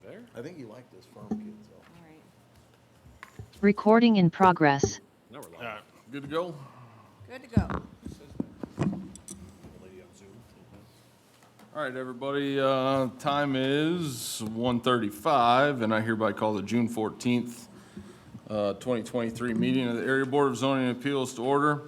There? I think you like this firm kid, so. All right. Recording in progress. Now we're live. All right, good to go? Good to go. The lady on Zoom. All right, everybody, time is 1:35, and I hereby call the June 14th, 2023 meeting of the Area Board of Zoning and Appeals to order.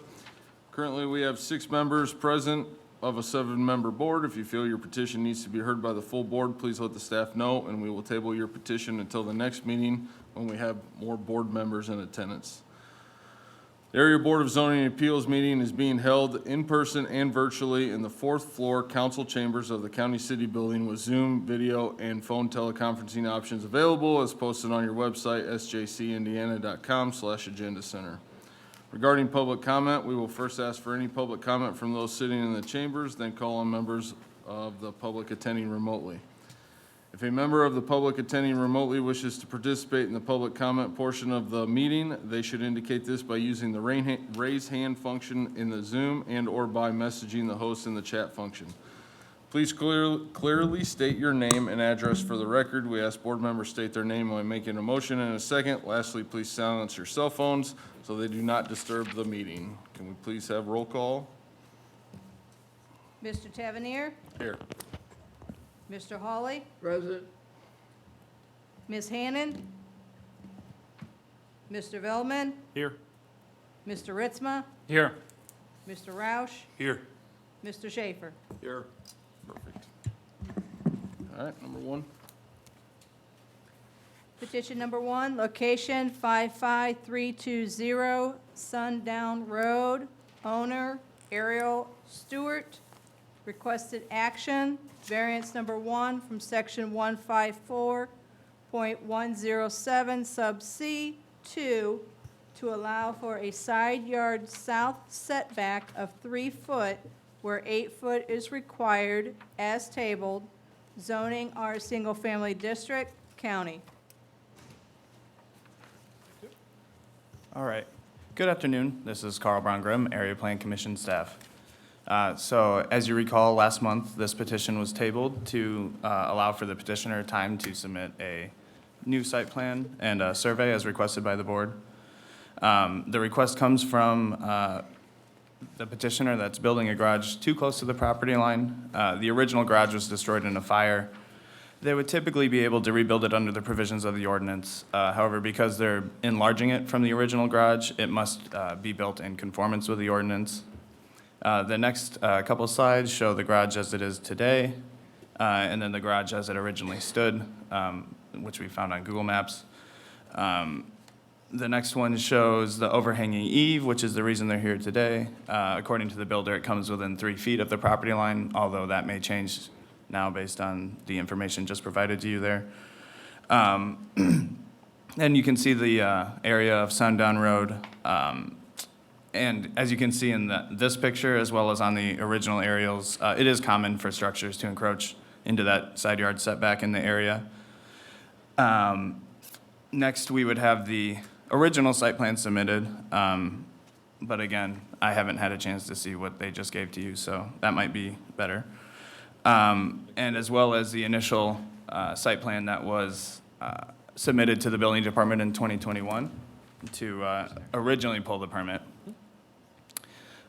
Currently, we have 6 members present of a 7-member board. If you feel your petition needs to be heard by the full board, please let the staff know, and we will table your petition until the next meeting when we have more board members in attendance. The Area Board of Zoning and Appeals meeting is being held in person and virtually in the 4th floor council chambers of the County City Building with Zoom, video, and phone teleconferencing options available as posted on your website, sjcindiana.com/agenda center. Regarding public comment, we will first ask for any public comment from those sitting in the chambers, then call on members of the public attending remotely. If a member of the public attending remotely wishes to participate in the public comment portion of the meeting, they should indicate this by using the raise hand function in the Zoom and/or by messaging the host in the chat function. Please clearly state your name and address for the record. We ask board members state their name when making a motion in a second. Lastly, please silence your cell phones so they do not disturb the meeting. Can we please have roll call? Mr. Tavernier, Here. Mr. Hawley, Present. Ms. Hannon, Mr. Velman, Here. Mr. Ritzma, Here. Mr. Roush, Here. Mr. Schaefer. Here. Perfect. All right, number 1. Petition number 1, location 55320 Sundown Road, owner Ariel Stewart. Requested action, variance number 1 from section 154.107 sub C 2 to allow for a side yard south setback of 3 foot where 8 foot is required as tabled, zoning R single family district, county. All right. Good afternoon. This is Carl Brown-Grimm, Area Plan Commission staff. So as you recall, last month, this petition was tabled to allow for the petitioner time to submit a new site plan and a survey as requested by the board. The request comes from the petitioner that's building a garage too close to the property line. The original garage was destroyed in a fire. They would typically be able to rebuild it under the provisions of the ordinance. However, because they're enlarging it from the original garage, it must be built in conformance with the ordinance. The next couple slides show the garage as it is today, and then the garage as it originally stood, which we found on Google Maps. The next one shows the overhanging eave, which is the reason they're here today. According to the builder, it comes within 3 feet of the property line, although that may change now based on the information just provided to you there. And you can see the area of Sundown Road. And as you can see in this picture, as well as on the original aerials, it is common for structures to encroach into that side yard setback in the area. Next, we would have the original site plan submitted. But again, I haven't had a chance to see what they just gave to you, so that might be better. And as well as the initial site plan that was submitted to the building department in 2021 to originally pull the permit.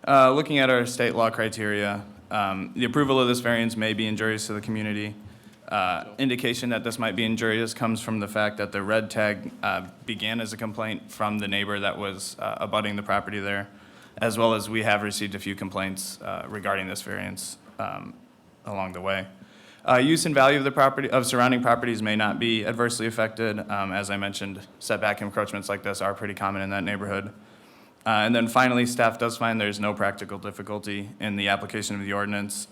Looking at our state law criteria, the approval of this variance may be injurious to the community. Indication that this might be injurious comes from the fact that the red tag began as a complaint from the neighbor that was abutting the property there, as well as we have received a few complaints regarding this variance along the way. Use and value of the property, of surrounding properties may not be adversely affected. As I mentioned, setback encroachments like this are pretty common in that neighborhood. And then finally, staff does find there's no practical difficulty in the application of the ordinance.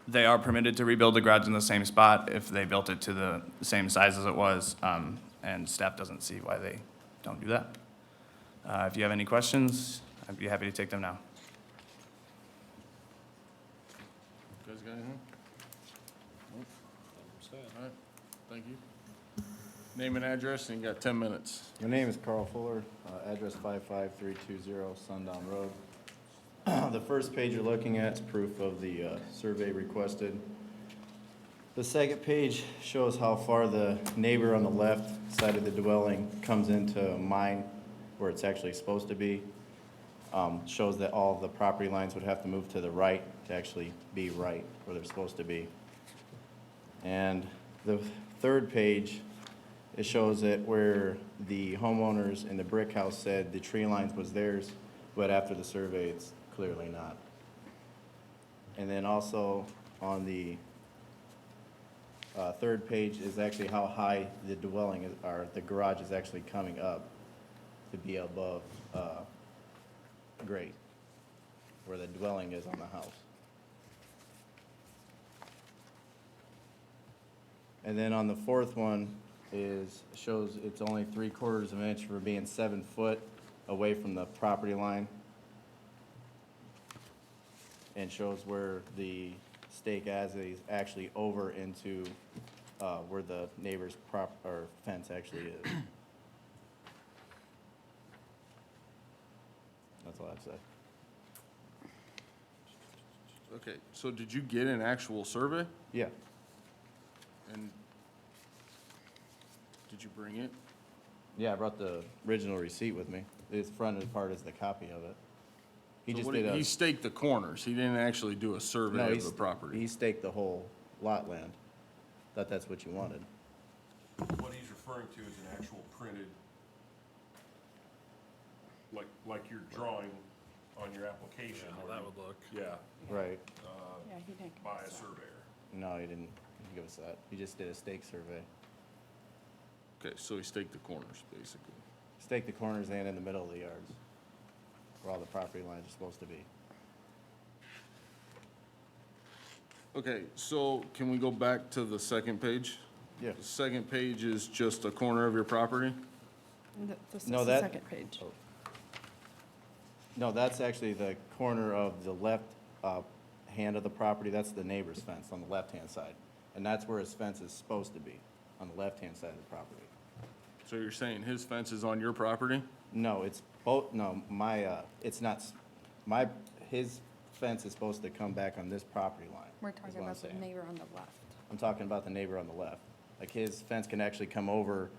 They are permitted to rebuild the garage in the same spot if they built it to the same size as it was, and staff doesn't see why they don't do that. If you have any questions, I'd be happy to take them now. You guys got anything? Nope. All right, thank you. Name and address, and you got 10 minutes. My name is Carl Fuller, address 55320 Sundown Road. The first page you're looking at is proof of the survey requested. The second page shows how far the neighbor on the left side of the dwelling comes into mine, where it's actually supposed to be. Shows that all of the property lines would have to move to the right to actually be right where they're supposed to be. And the third page, it shows that where the homeowners in the brick house said the tree lines was theirs, but after the survey, it's clearly not. And then also on the third page is actually how high the dwelling is, or the garage is actually coming up to be above grade, where the dwelling is on the house. And then on the fourth one shows it's only 3/4 of an inch for being 7 foot away from the property line. And shows where the stake is actually over into where the neighbor's fence actually is. That's all I've said. Okay, so did you get an actual survey? Yeah, And did you bring it? yeah, I brought the original receipt with me. This fronted part is the copy of it. He So just what did He staked the corners. He didn't actually do a survey no, of the property. he staked the whole lot land. Thought that's what you wanted. What he's referring to is an actual printed, like your drawing on your application. How where that you- would look. Yeah, Right. Yeah, he didn't. by a surveyor. No, he didn't give us that. He just did a stake survey. Okay, so he staked the corners, basically. Staked the corners and in the middle of the yards, where all the property lines are supposed to be. Okay, so can we go back to the second page? Yeah. The second page is just a corner of your property? This is No, the that- second page. No, that's actually the corner of the left hand of the property. That's the neighbor's fence on the left-hand side. And that's where his fence is supposed to be, on the left-hand side of the property. So you're saying his fence is on your property? No, it's both, no, it's not, his fence is supposed to come back on this property line. We're is talking what I'm about the saying. neighbor on the left. I'm talking about the neighbor on the left. Like his fence can actually come over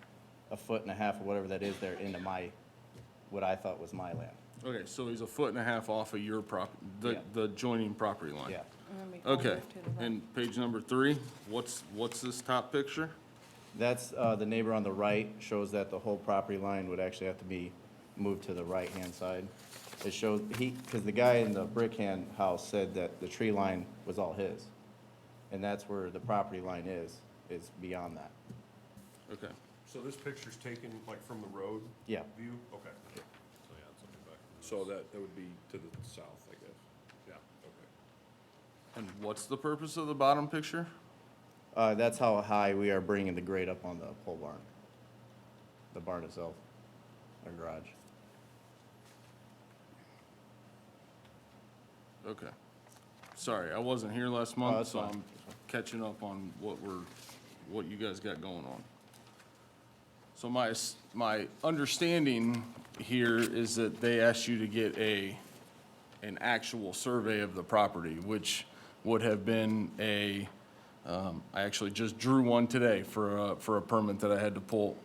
1.5 feet or whatever that is there into what I thought was my land. Okay, so he's 1.5 feet off of your Yeah. the adjoining property line? Yeah. And then we all Okay, move to the right. and page number 3, what's this top picture? That's, the neighbor on the right shows that the whole property line would actually have to be moved to the right-hand side. It shows, because the guy in the brick hand house said that the tree line was all his. And that's where the property line is beyond that. Okay, So this picture's taken like from the road Yeah. view? Okay. So yeah, it's looking back. So that would be to the south, I guess. Yeah, okay. and what's the purpose of the bottom picture? That's how high we are bringing the grade up on the pole barn. The barn itself, or garage. Okay. Sorry, I wasn't here last month, that's so fine. I'm catching up on what you guys got going on. So my understanding here is that they asked you to get an actual survey of the property, which would have been I actually just drew one today for a permit that I had to pull.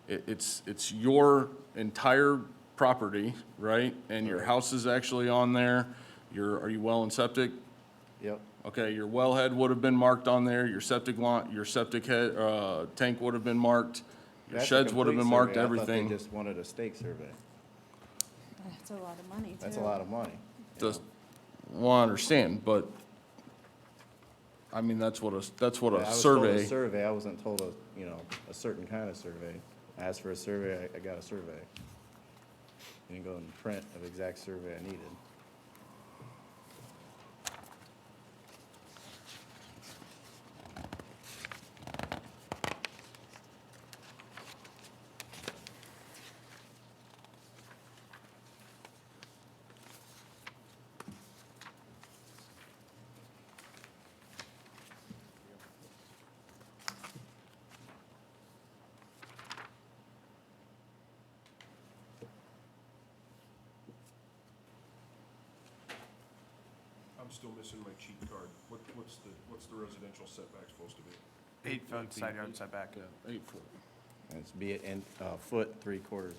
It's your entire property, right? And your house is actually on there. Are you well and septic? Yep. Okay, your wellhead would have been marked on there, your septic tank would have been marked, your That's a sheds would have been complete marked, survey. I thought everything. they just wanted a stake survey. That's a lot of money, too. That's a lot of money. Well, I understand, but, I mean, that's what Yeah, a I was told a survey, survey, I wasn't told a certain kind of survey. I asked for a survey, I got a survey. Didn't go and print of exact survey I needed. still missing my cheat card. What's the residential setback supposed to be? 8-foot side yard setback. Yeah, 8 foot. And it's be it in, foot 3/4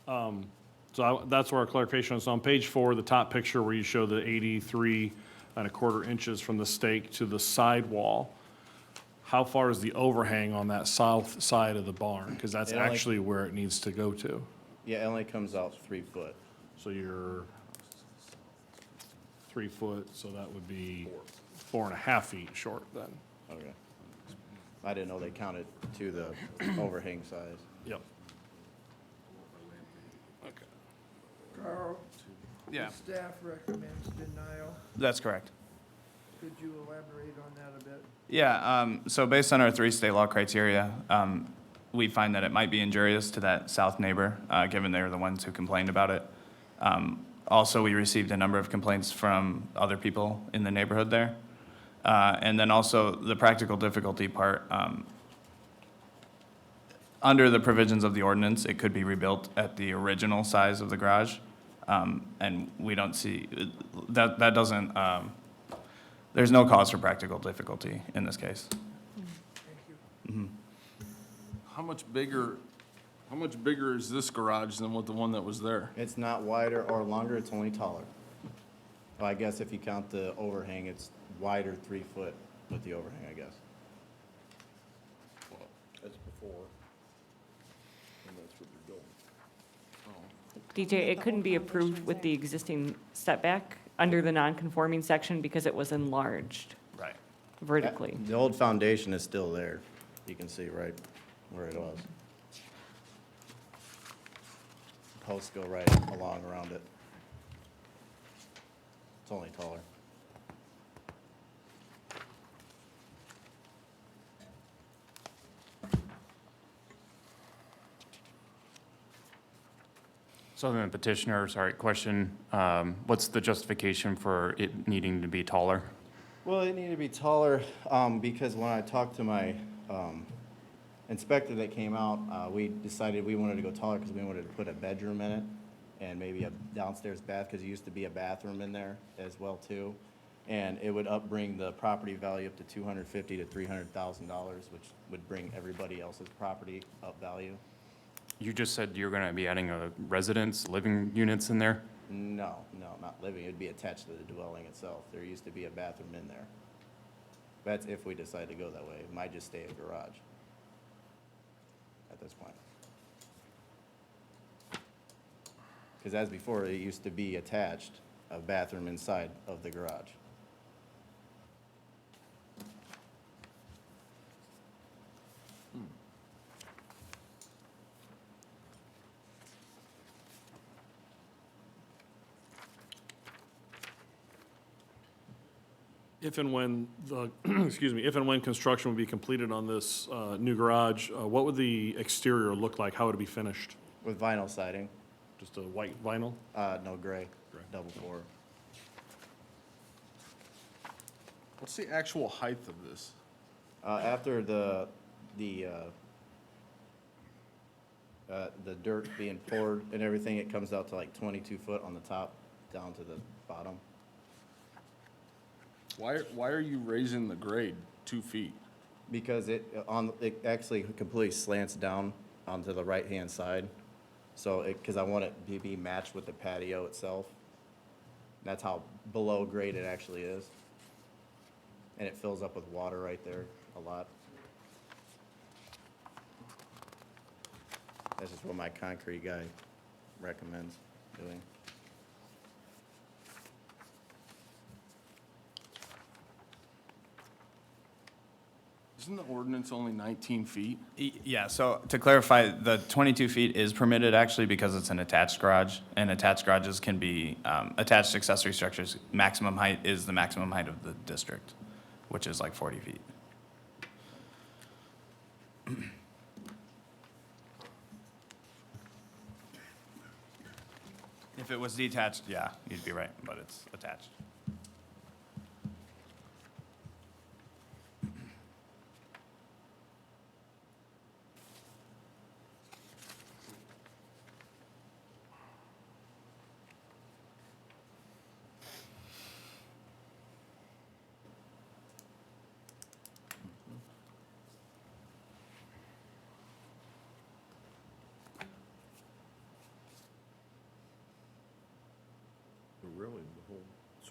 off. That's where our clarification is. On page 4, the top picture where you show the 83.25 inches from the stake to the side wall, how far is the overhang on that south side of the barn? Because that's It only- actually where it needs to go to. Yeah, it only comes out 3 foot. So you're 3 foot, so that would be 4.5 feet short then. Okay. I didn't know they counted to the overhang size. Yep. Carl, Yeah, staff recommends denial. that's correct. Could you elaborate on that a bit? Yeah, so based on our 3 state law criteria, we find that it might be injurious to that south neighbor, given they're the ones who complained about it. Also, we received a number of complaints from other people in the neighborhood there. And then also the practical difficulty part, under the provisions of the ordinance, it could be rebuilt at the original size of the garage. And we don't see, that doesn't, there's no cause for practical difficulty in this case. Thank you. How much bigger is this garage than what the one that was there? It's not wider or longer, it's only taller. Well, I guess if you count the overhang, it's wider 3 foot with the overhang, I guess. That's before. And that's what they're doing. DJ, it couldn't be approved with the existing setback under the non-conforming section because it was enlarged Right. vertically. The old foundation is still there. You can see right where it was. Posts go right along around it. It's only taller. So then petitioner, sorry, question, what's the justification for it needing to be taller? Well, it needed to be taller, because when I talked to my, inspector that came out, we decided we wanted to go taller because we wanted to put a bedroom in it and maybe a downstairs bath, because there used to be a bathroom in there as well too. And it would bring the property value up to $250,000 to $300,000, which would bring everybody else's property up value. You just said you're gonna be adding a residence, living units in there? No, not living. It'd be attached to the dwelling itself. There used to be a bathroom in there. That's if we decide to go that way. It might just stay a garage at this point. Because as before, it used to be attached, a bathroom inside of the garage. If and when the, excuse me, if and when construction would be completed on this new garage, what would the exterior look like? How would it be finished? With vinyl siding, Just a white vinyl? no gray, Gray. double floor. What's the actual height of this? After the dirt being poured and everything, it comes out to like 22 foot on the top, down to the bottom. Why are you raising the grade 2 feet? Because it actually completely slants down onto the right-hand side. So because I want it to be matched with the patio itself. That's how below grade it actually is. And it fills up with water right there a lot. That's just what my concrete guy recommends doing. Isn't the ordinance only 19 feet? Yeah, so to clarify, the 22 feet is permitted actually because it's an attached garage, and attached garages can be, attached accessory structures, maximum height is the maximum height of the district, which is like 40 feet. If it was detached, yeah, you'd be right, but it's attached.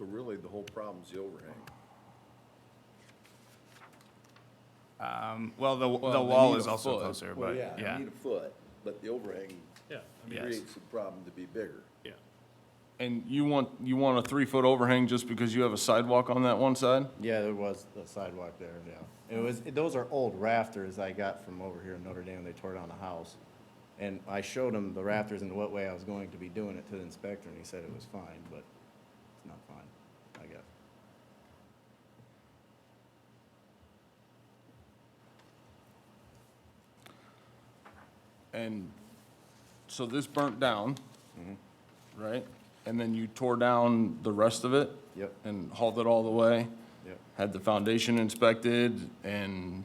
So really, the whole problem's the overhang. Well, the Well, they wall need is a also foot. closer, but yeah. You need a foot, but the overhang Yeah. creates a problem to be bigger. Yeah. And you want a 3-foot overhang just because you have a sidewalk on that one side? Yeah, there was the sidewalk there, yeah. Those are old rafters I got from over here in Notre Dame. They tore down the house. And I showed him the rafters and what way I was going to be doing it to the inspector, and he said it was fine, but it's not fine, I guess. And so this burnt down, right? And then you tore down the rest of it? Yep. And hauled it all the way? Yep. Had the foundation inspected, and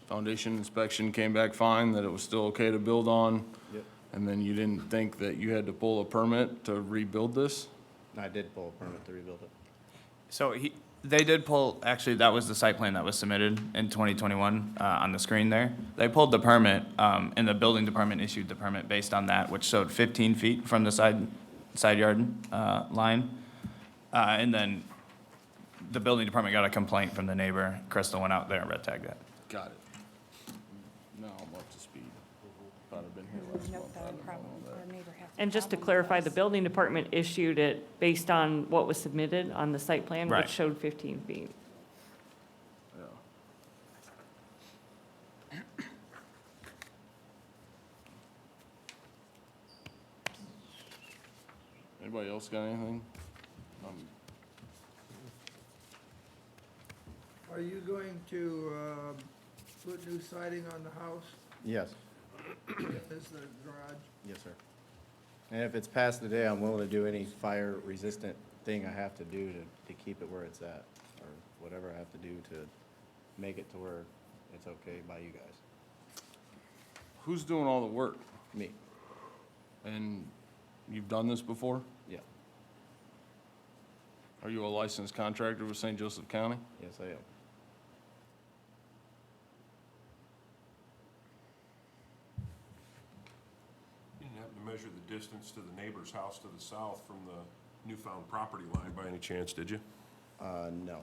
foundation inspection came back fine, that it was still okay to build on? Yep. And then you didn't think that you had to pull a permit to rebuild this? I did pull a permit to rebuild it. So they did pull, actually, that was the site plan that was submitted in 2021 on the screen there. They pulled the permit, and the building department issued the permit based on that, which showed 15 feet from the side yard line. And then the building department got a complaint from the neighbor. Crystal went out there and red tagged that. Got it. Now I'm up to speed. Thought I'd been here last month. I don't know all that. And just to clarify, the building department issued it based on what was submitted on the site plan, Right. which showed 15 feet. Yeah. Anybody else got anything? Are you going to put new siding on the house? Yes, Is the garage? yes, sir. And if it's past the day, I'm willing to do any fire-resistant thing I have to do to keep it where it's at, or whatever I have to do to make it to where it's okay by you guys. Who's doing all the work? Me, And you've done this before? yeah, Are you a licensed contractor with St. Joseph County? yes, I am. You didn't happen to measure the distance to the neighbor's house to the south from the newfound property line by any chance, did you? No.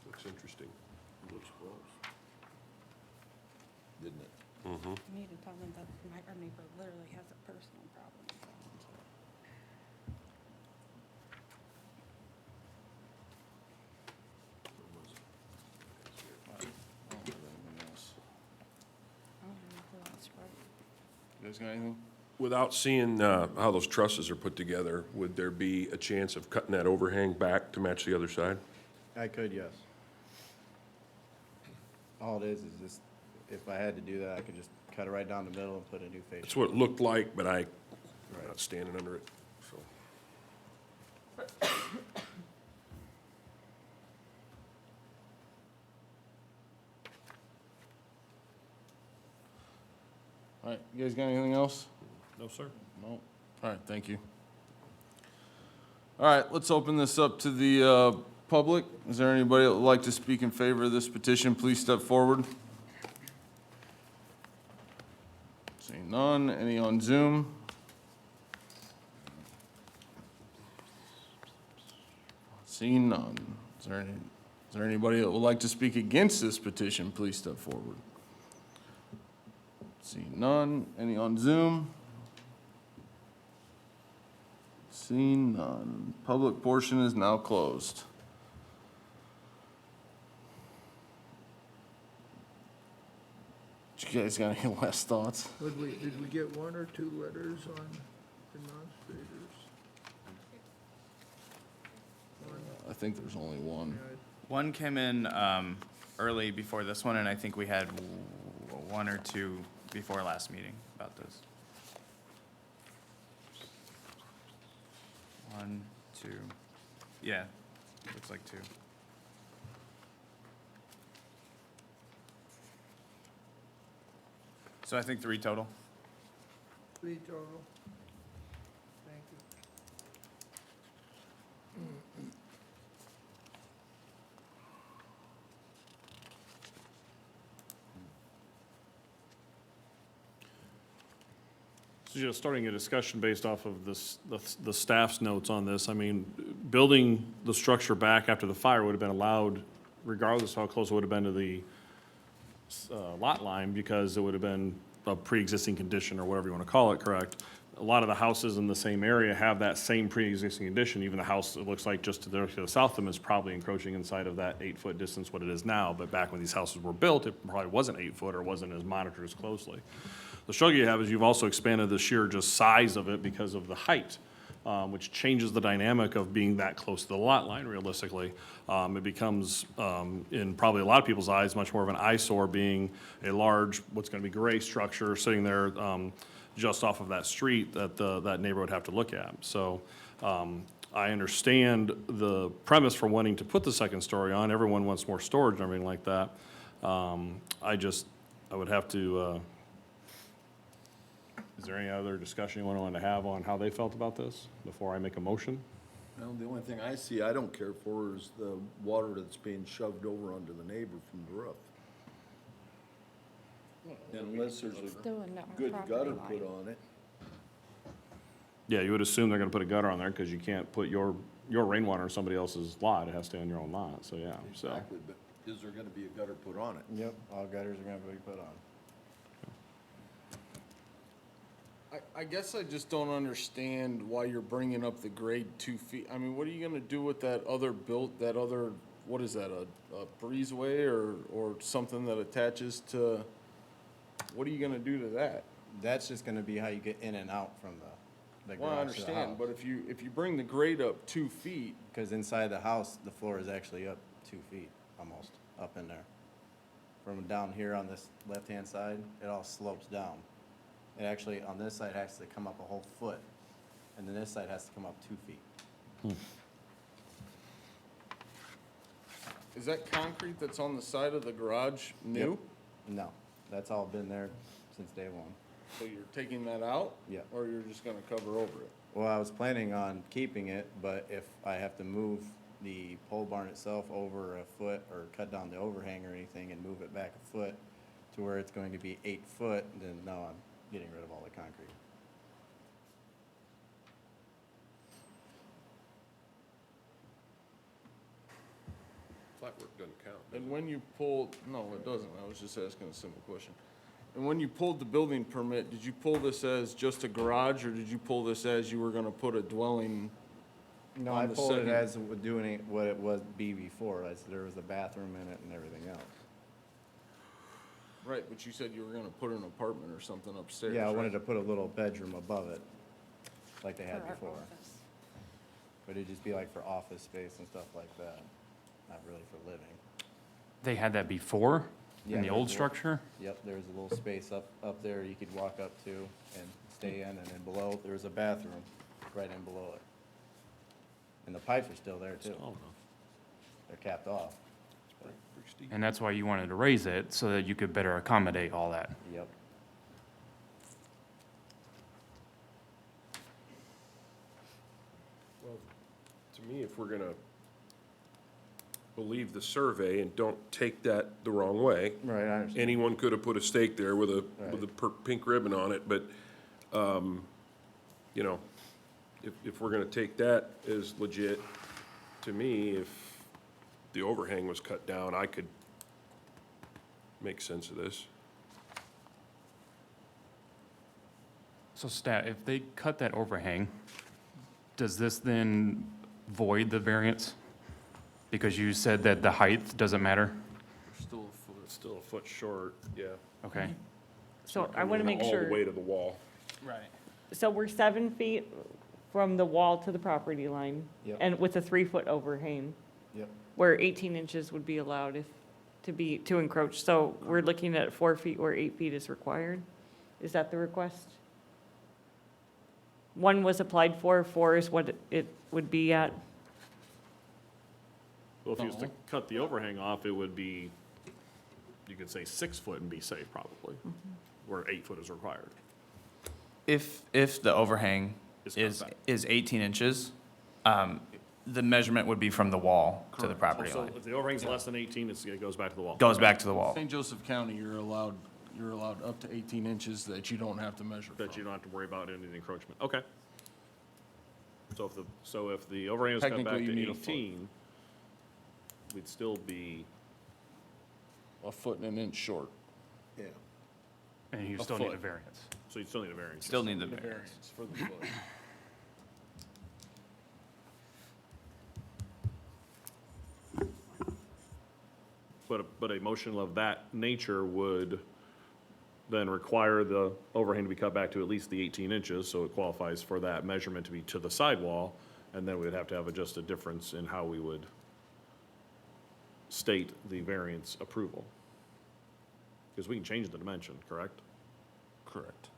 Looks interesting. Looks close. Didn't it? Mm-hmm. You need to tell them that our neighbor literally has a personal problem. I don't know who else wrote it. You guys got anything? Without seeing how those trusses are put together, would there be a chance of cutting that overhang back to match the other side? I could, yes. All it is just, if I had to do that, I could just cut it right down the middle and put a new face. That's what it looked like, but I'm Right. not standing under it, so. All right, you guys got anything else? No, sir. No? All right, thank you. All right, let's open this up to the public. Is there anybody that would like to speak in favor of this petition? Please step forward. Seeing none. Any on Zoom? Seeing none. Is there anybody that would like to speak against this petition? Please step forward. Seeing none. Any on Zoom? Seeing none. Public portion is now closed. You guys got any last thoughts? Did we get one or two letters on demonstrators? I think there's only one. One came in early before this one, and I think we had one or two before last meeting about this. One, two, yeah, looks like two. So I think 3 total. 3 total. Thank you. Starting a discussion based off of this, the staff's notes on this, I mean, building the structure back after the fire would have been allowed regardless of how close it would have been to the lot line, because it would have been a pre-existing condition or whatever you want to call it, correct? A lot of the houses in the same area have that same pre-existing condition. Even the house, it looks like just to the south of them is probably encroaching inside of that 8-foot distance what it is now. But back when these houses were built, it probably wasn't 8 foot or wasn't as monitored as closely. The struggle you have is you've also expanded the sheer just size of it because of the height, which changes the dynamic of being that close to the lot line realistically. It becomes, in probably a lot of people's eyes, much more of an eyesore being a large, what's going to be gray structure sitting there just off of that street that that neighbor would have to look at. So I understand the premise for wanting to put the second story on. Everyone wants more storage and everything like that. I would have to, is there any other discussion you want to have on how they felt about this before I make a motion? Well, the only thing I see, I don't care for is the water that's being shoved over onto the neighbor from the roof. Unless there's a Still a no good property gutter line. put on it. Yeah, you would assume they're going to put a gutter on there because you can't put your rainwater in somebody else's lot. It has to stay on your own lot, so yeah, so. Exactly, but is there gonna be a gutter put on it? Yep, all gutters are gonna be put on. I guess I just don't understand why you're bringing up the grade 2 feet. I mean, what are you gonna do with that other what is that, a breezeway or something that attaches to, what are you gonna do to that? That's just gonna be how you get in and out from the Well, I garage to the understand, house. but if you bring the grade up 2 feet, Because inside the house, the floor is actually up 2 feet, almost, up in there. From down here on this left-hand side, it all slopes down. It actually, on this side, has to come up a whole foot, and then this side has to come up 2 feet. is that concrete that's on the side of the garage new? Yep. No, that's all been there since day one. So you're taking that out? Yep. Or you're just gonna cover over it? Well, I was planning on keeping it, but if I have to move the pole barn itself over a foot or cut down the overhang or anything and move it back a foot to where it's going to be 8 foot, then no, I'm getting rid of all the concrete. Flat work doesn't count. And when you pulled, no, it doesn't, I was just asking a simple question. And when you pulled the building permit, did you pull this as just a garage, or did you pull this as you were gonna put a dwelling? No, on I the pulled it second- as doing it what it was be before, as there was a bathroom in it and everything else. Right, but you said you were gonna put an apartment or something upstairs, Yeah, I wanted right? to put a little bedroom above it, like they had For our before. office. But it'd just be like for office space and stuff like that, not really for living. They had that before, Yeah, in the there's old a- structure? Yep, there was a little space up there you could walk up to and stay in, and then below, there was a bathroom right in below it. And the pipes are still there too. Oh, They're capped off. Pretty steep. And that's why you wanted to raise it, so that you could better accommodate all that. Yep. Well, to me, if we're gonna believe the survey and don't take that the wrong way, Right, I understand. anyone could have put a stake there with a pink ribbon on it, but, you know, if we're gonna take that as legit, to me, if the overhang was cut down, I could make sense of this. So staff, if they cut that overhang, does this then void the variance? Because you said that the height doesn't matter? Still a foot short, yeah. Okay. So I want to make All sure. the way to the wall. Right. So we're 7 feet from the wall to the property line. Yep. And with a 3-foot overhang, Yep. where 18 inches would be allowed to encroach. So we're looking at 4 feet where 8 feet is required? Is that the request? 1 was applied for, 4 is what it would be at? Well, if you was to cut the overhang off, it would be, you could say 6 foot and be safe probably, where 8 foot is required. If the overhang It's cut back. is 18 inches, the measurement would be from the wall to the property So line. if the overhang's less than 18, it goes back to the wall. Goes back to the wall. St. Joseph County, you're allowed you're allowed up to 18 inches that you don't have to measure from. That you don't have to worry about any encroachment. Okay. So if the overhang was cut back Technically, you to need a foot. 18, we'd still be, A foot and an inch short. Yeah. And you A still need a foot. variance. so you'd still need a variance. Still need the The variance. variance for the foot. But a motion of that nature would then require the overhang to be cut back to at least the 18 inches, so it qualifies for that measurement to be to the sidewall, and then we'd have to have just a difference in how we would state the variance approval. Because we can change the dimension, correct? Correct.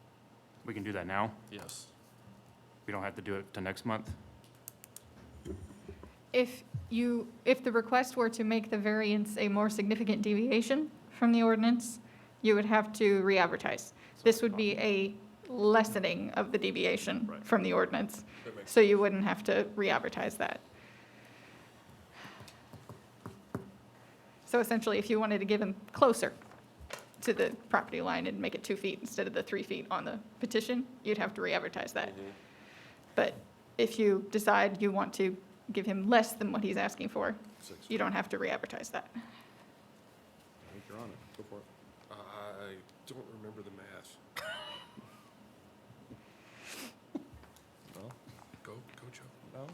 We can do that now? Yes. We don't have to do it to next month? If the request were to make the variance a more significant deviation from the ordinance, you would have to re-advertise. This would be a lessening of the deviation Right. from the ordinance, That makes so you wouldn't have to re-advertise that. So essentially, if you wanted to give him closer to the property line and make it 2 feet instead of the 3 feet on the petition, you'd have to re-advertise that. But if you decide you want to give him less than what he's asking for, you don't have to re-advertise that. I think you're on it, go for it. I don't remember the math. Go, Joe.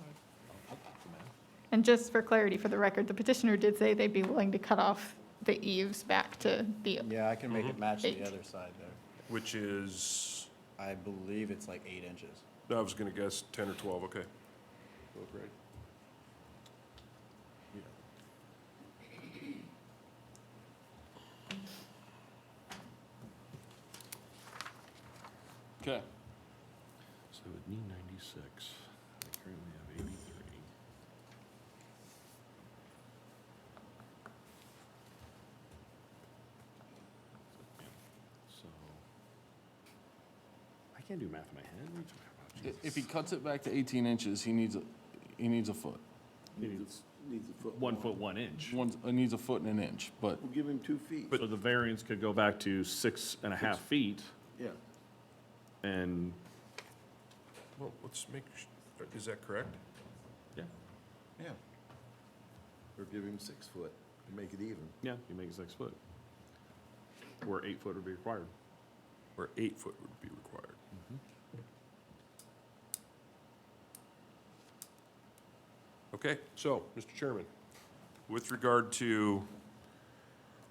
And just for clarity, for the record, the petitioner did say they'd be willing to cut off the eaves back to the, Yeah, I can make it match the 8. other side there. Which is, I believe it's like 8 inches. I was gonna guess 10 or 12, okay. Both right. Okay. So it would need 96. We currently have 83. So, I can't do math in my head. What are you talking about? If he cuts it back to 18 inches, he needs a foot. He needs Needs a foot. 1 foot 1 inch. He needs a foot and an inch, but We'll give him 2 feet. So the variance could go back to 6.5 feet, Yeah. and, Well, let's make, is that correct? yeah, Yeah. Or give him 6 foot to make it even. yeah, you make it 6 foot. Where 8 foot would be required. Where 8 foot would be required. Okay, so, Mr. Chairman, with regard to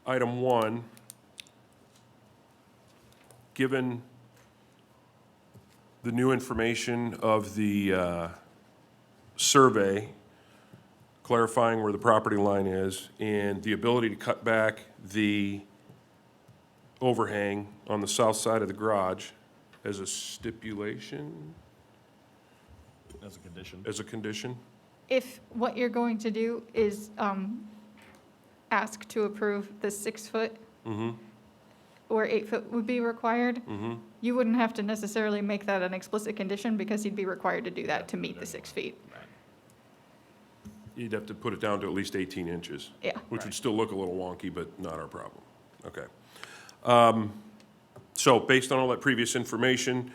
item 1, given the new information of the survey, clarifying where the property line is, and the ability to cut back the overhang on the south side of the garage as a stipulation, As a condition. as a condition? if what you're going to do is ask to approve the 6 foot or 8 foot would be required, you wouldn't have to necessarily make that an explicit condition because he'd be required to do that to meet the 6 feet. You'd have to put it down to at least 18 inches. Yeah. Which would still look a little wonky, but not our problem. Okay. So based on all that previous information,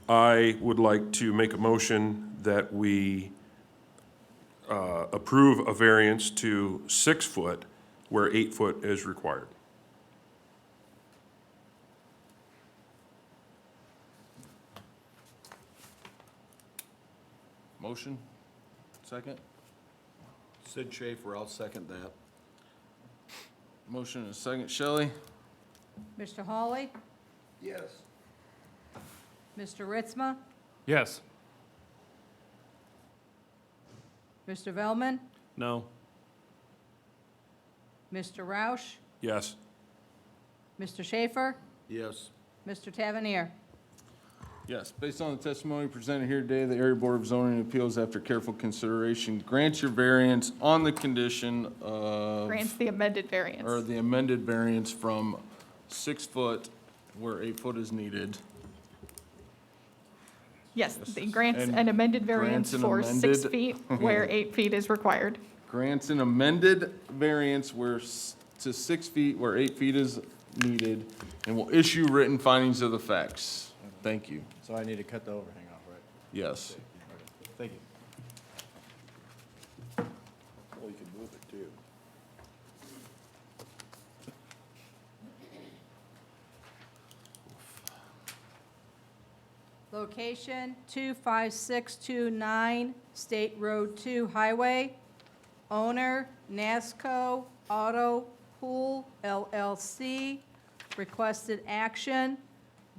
I would like to make a motion that we approve a variance to 6 foot where 8 foot is required. motion? Second? Sid Schaefer, I'll second that. Motion and a second. Shelley? Mr. Hawley? Yes. Mr. Ritzma? Yes. Mr. Velman? No? Mr. Roush? Yes? Mr. Schaefer? Yes. Mr. Tavernier? Yes, based on the testimony presented here today, the Area Board of Zoning Appeals, after careful consideration, grants your variance on the condition of, Grants the amended or variance. the amended variance from 6 foot where 8 foot is needed. Yes, the grants And an amended variance grants an for 6 amended- feet where 8 feet is required. Grants an amended variance where, to 6 feet where 8 feet is needed and will issue written findings of the facts. Thank you. So I need to cut the overhang off, right? Yes. Thank you. Well, you can move it too. Location 25629 State Road 2 Highway. Owner NASCO Auto Pool LLC. Requested action,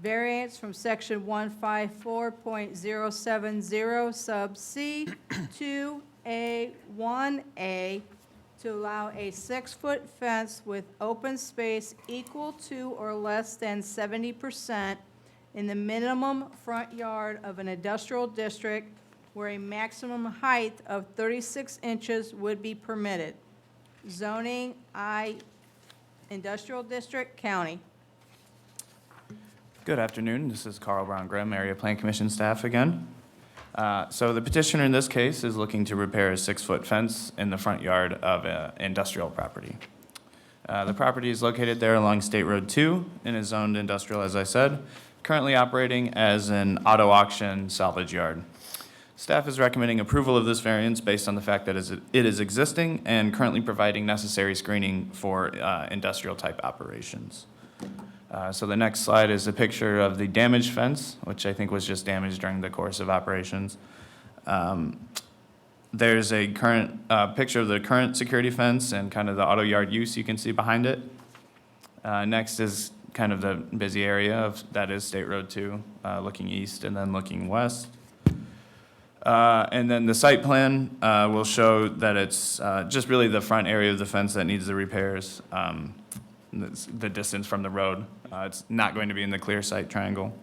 variance from section 154.070 sub C 2A1A to allow a 6-foot fence with open space equal to or less than 70% in the minimum front yard of an industrial district where a maximum height of 36 inches would be permitted. Zoning I, Industrial District, County. Good afternoon, this is Carl Brown Grimm, Area Plan Commission staff again. So the petitioner in this case is looking to repair a 6-foot fence in the front yard of an industrial property. The property is located there along State Road 2 and is zoned industrial, as I said, currently operating as an auto auction salvage yard. Staff is recommending approval of this variance based on the fact that it is existing and currently providing necessary screening for industrial type operations. So the next slide is a picture of the damaged fence, which I think was just damaged during the course of operations. There's a current picture of the current security fence and kind of the auto yard use you can see behind it. Next is kind of the busy area of, that is State Road 2, looking east and then looking west. And then the site plan will show that it's just really the front area of the fence that needs the repairs, the distance from the road. It's not going to be in the clear site triangle.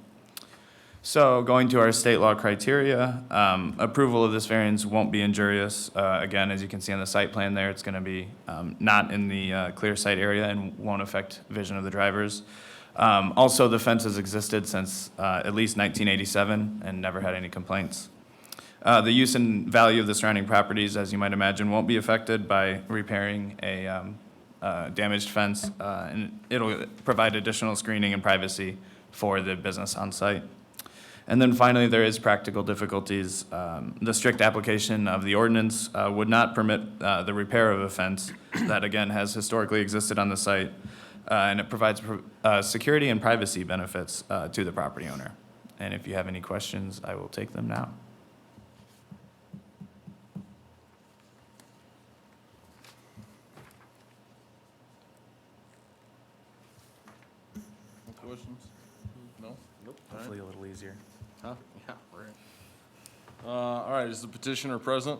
So going to our state law criteria, approval of this variance won't be injurious. Again, as you can see on the site plan there, it's going to be not in the clear site area and won't affect vision of the drivers. Also, the fence has existed since at least 1987 and never had any complaints. The use and value of the surrounding properties, as you might imagine, won't be affected by repairing a damaged fence, and it'll provide additional screening and privacy for the business on site. And then finally, there is practical difficulties. The strict application of the ordinance would not permit the repair of a fence that, again, has historically existed on the site, and it provides security and privacy benefits to the property owner. And if you have any questions, I will take them now. Questions? No? Nope. Hopefully a little easier. Huh? Yeah, right. All right, is the petitioner present?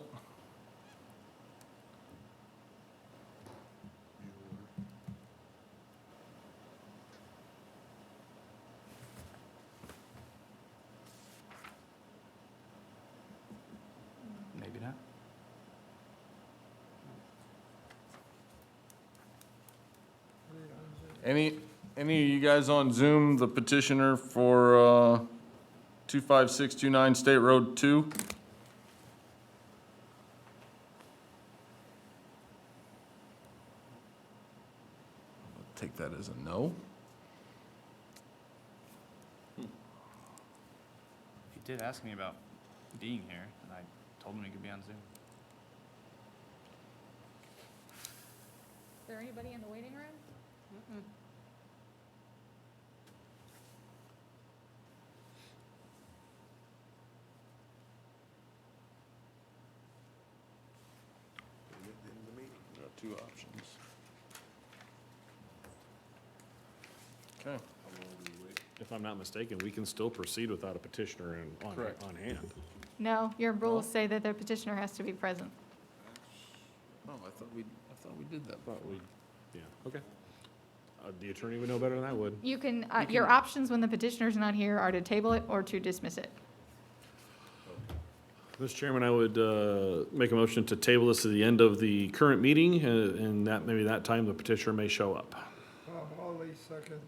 Maybe not. Any of you guys on Zoom, the petitioner for 25629 State Road 2? I'll take that as a no. He did ask me about being here, and I told him he could be on Zoom. Is there anybody in the waiting room? There are two options. Okay. If I'm not mistaken, we can still proceed without a petitioner Correct. on hand. No, your rules say that the petitioner has to be present. Oh, I thought we did that. But we, yeah, okay. The attorney would know better than I would. You can, your options when the petitioner's not here are to table it or to dismiss it. Mr. Chairman, I would make a motion to table this to the end of the current meeting, and that, maybe that time the petitioner may show up. Holly, second.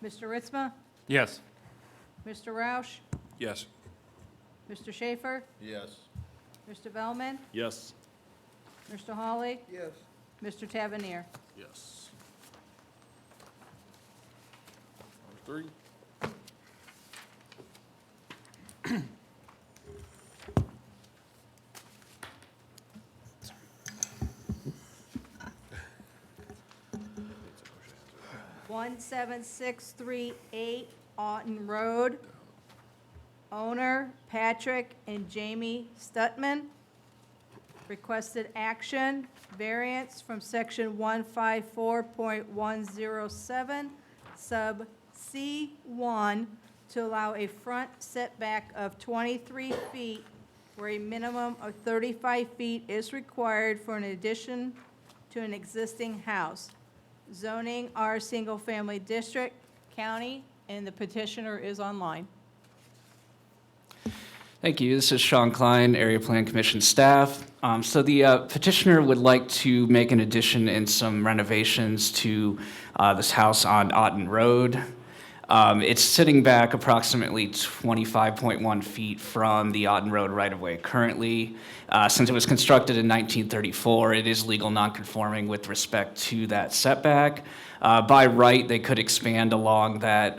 Mr. Ritzma? Yes. Mr. Roush? Yes. Mr. Schaefer? Yes. Mr. Bellman? Yes. Mr. Hawley? Yes. Mr. Tavernier? Yes. Number 3. One seven six three eight Auten Road. Owner Patrick and Jamie Stutman. Requested action, variance from section 154.107, sub C1, to allow a front setback of 23 feet where a minimum of 35 feet is required for an addition to an existing house. Zoning R Single Family District, County, and the petitioner is online. Thank you. This is Sean Klein, Area Plan Commission staff. So the petitioner would like to make an addition and some renovations to this house on Auten Road. It's sitting back approximately 25.1 feet from the Auten Road right-of-way currently. Since it was constructed in 1934, it is legal nonconforming with respect to that setback. By right, they could expand along that,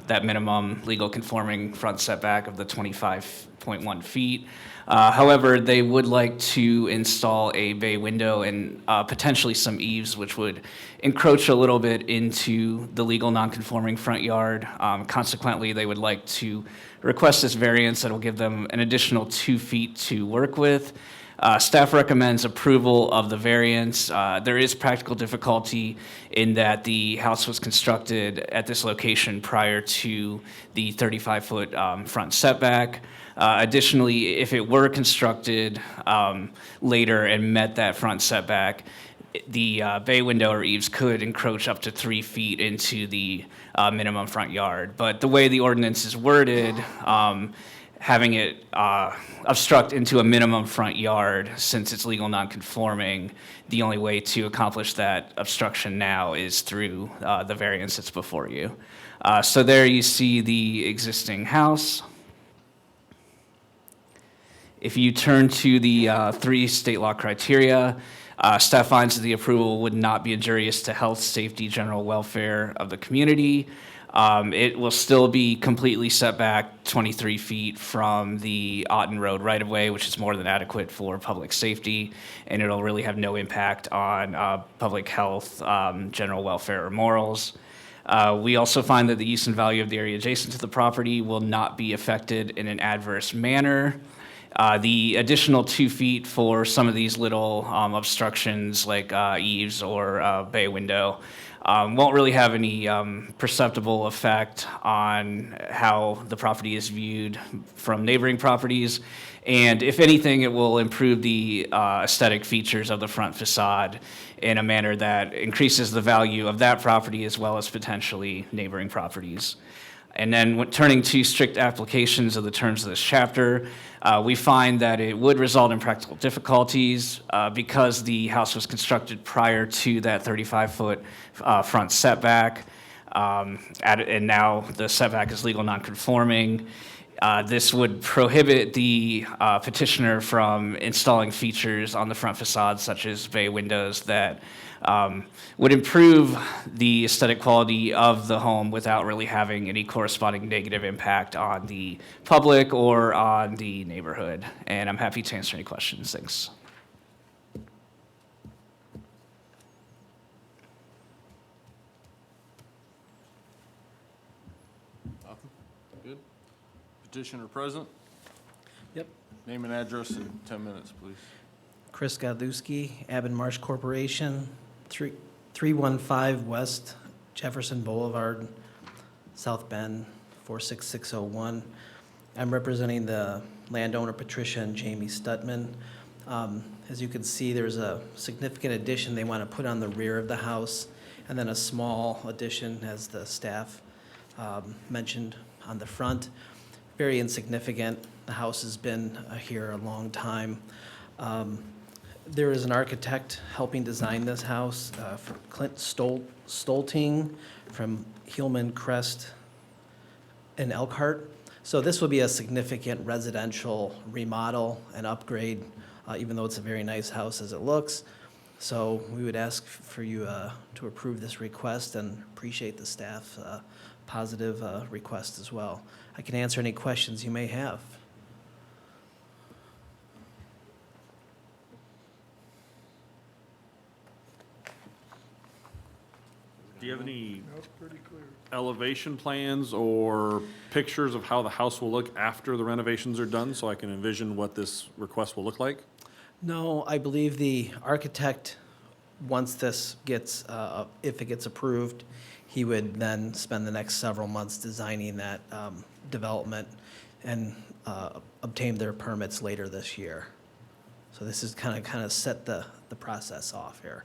that minimum legal conforming front setback of the 25.1 feet. However, they would like to install a bay window and potentially some eaves, which would encroach a little bit into the legal nonconforming front yard. Consequently, they would like to request this variance that will give them an additional 2 feet to work with. Staff recommends approval of the variance. There is practical difficulty in that the house was constructed at this location prior to the 35-foot front setback. Additionally, if it were constructed later and met that front setback, the bay window or eaves could encroach up to 3 feet into the minimum front yard. But the way the ordinance is worded, having it obstruct into a minimum front yard, since it's legal nonconforming, the only way to accomplish that obstruction now is through the variance that's before you. So there you see the existing house. If you turn to the 3 state law criteria, staff finds that the approval would not be injurious to health, safety, general welfare of the community. It will still be completely set back 23 feet from the Auten Road right-of-way, which is more than adequate for public safety, and it'll really have no impact on public health, general welfare, or morals. We also find that the use and value of the area adjacent to the property will not be affected in an adverse manner. The additional 2 feet for some of these little obstructions like eaves or bay window won't really have any perceptible effect on how the property is viewed from neighboring properties. And if anything, it will improve the aesthetic features of the front facade in a manner that increases the value of that property as well as potentially neighboring properties. And then turning to strict applications of the terms of this chapter, we find that it would result in practical difficulties because the house was constructed prior to that 35-foot front setback, and now the setback is legal nonconforming. This would prohibit the petitioner from installing features on the front facade, such as bay windows, that would improve the aesthetic quality of the home without really having any corresponding negative impact on the public or on the neighborhood. And I'm happy to answer any questions. Thanks. Nothing? Good. Petitioner present? Yep. Name and address in 10 minutes, please. Chris Godlewski, Abbott Marsh Corporation, 315 West Jefferson Boulevard, South Bend, 46601. I'm representing the landowner Patricia and Jamie Stutman. As you can see, there's a significant addition they want to put on the rear of the house, and then a small addition, as the staff mentioned, on the front. Very insignificant. The house has been here a long time. There is an architect helping design this house, for Clint Stolting from Hillman Crest and Elkhart. So this will be a significant residential remodel and upgrade even though it's a very nice house as it looks. So we would ask for you to approve this request and appreciate the staff's positive request as well. I can answer any questions you may have. Do you have any Nope, pretty clear. elevation plans or pictures of how the house will look after the renovations are done, so I can envision what this request will look like? No, I believe the architect, once this gets, if it gets approved, he would then spend the next several months designing that development and obtain their permits later this year. So this is kind of set the process off here.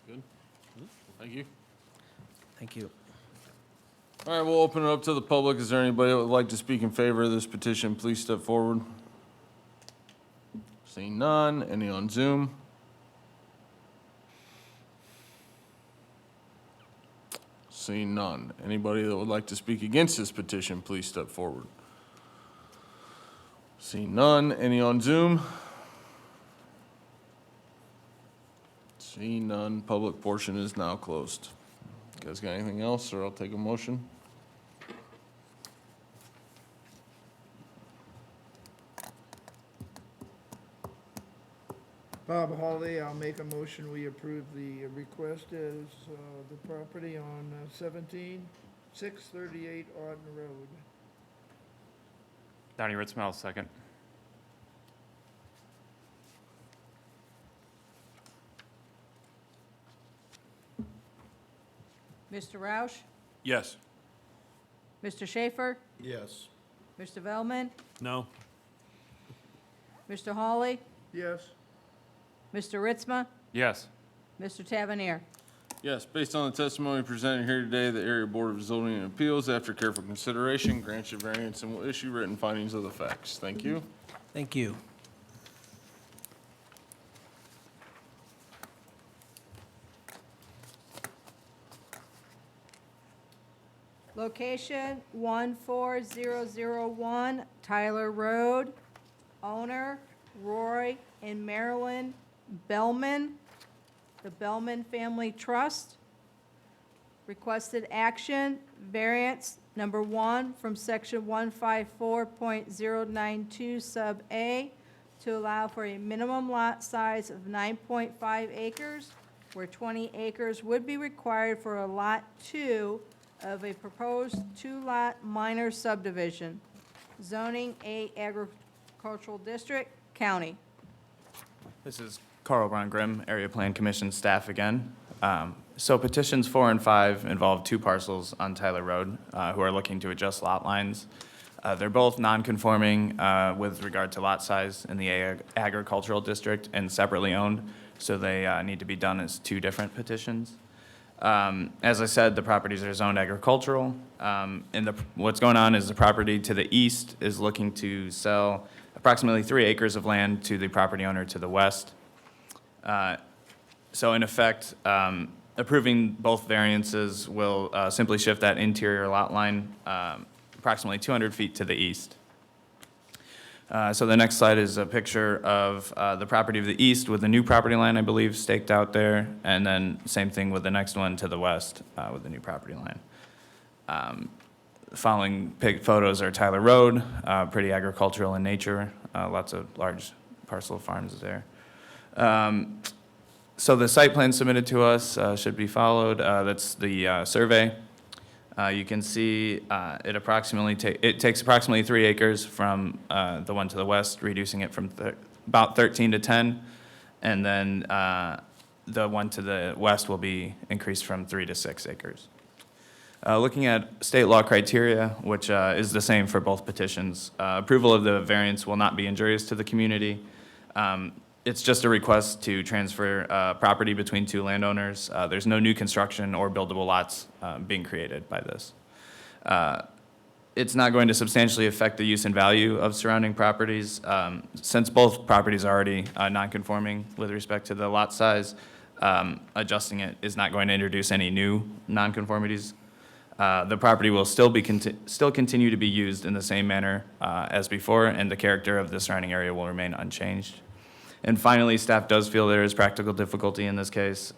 Good. Thank you. Thank you. All right, we'll open it up to the public. Is there anybody that would like to speak in favor of this petition? Please step forward. Seeing none. Any on Zoom? Seeing none. Anybody that would like to speak against this petition, please step forward. Seeing none. Any on Zoom? Seeing none. Public portion is now closed. You guys got anything else, or I'll take a motion? Bob Hawley, I'll make a motion, we approve the request as the property on 638 Auden Road. Donnie Ritzmel, second. Mr. Roush? Yes. Mr. Schaefer? Yes. Mr. Velman? No? Mr. Hawley? Yes. Mr. Ritzma? Yes. Mr. Tavernier? Yes, based on the testimony presented here today, the Area Board of Zoning and Appeals, after careful consideration, grants your variance and will issue written findings of the facts. Thank you. Thank you. Location 14001 Tyler Road. Owner Roy and Marilyn Bellman, the Bellman Family Trust. Requested action, variance number 1 from section 154.092 sub A to allow for a minimum lot size of 9.5 acres, where 20 acres would be required for a lot 2 of a proposed 2-lot minor subdivision. Zoning A agricultural district, county. This is Carl Brown Grimm, Area Plan Commission staff again. So petitions 4 and 5 involve 2 parcels on Tyler Road who are looking to adjust lot lines. They're both non-conforming with regard to lot size in the agricultural district and separately owned, so they need to be done as 2 different petitions. As I said, the properties are zoned agricultural. What's going on is the property to the east is looking to sell approximately 3 acres of land to the property owner to the west. So in effect, approving both variances will simply shift that interior lot line approximately 200 feet to the east. So the next slide is a picture of the property of the east with the new property line, I believe, staked out there, and then same thing with the next one to the west with the new property line. Following photos are Tyler Road, pretty agricultural in nature, lots of large parcel of farms there. So the site plan submitted to us should be followed. That's the survey. You can see it takes approximately 3 acres from the one to the west, reducing it from about 13 to 10, and then the one to the west will be increased from 3 to 6 acres. Looking at state law criteria, which is the same for both petitions, approval of the variance will not be injurious to the community. It's just a request to transfer property between 2 landowners. There's no new construction or buildable lots being created by this. It's not going to substantially affect the use and value of surrounding properties. Since both properties are already non-conforming with respect to the lot size, adjusting it is not going to introduce any new nonconformities. The property will still continue to be used in the same manner as before, and the character of the surrounding area will remain unchanged. And finally, staff does feel there is practical difficulty in this case.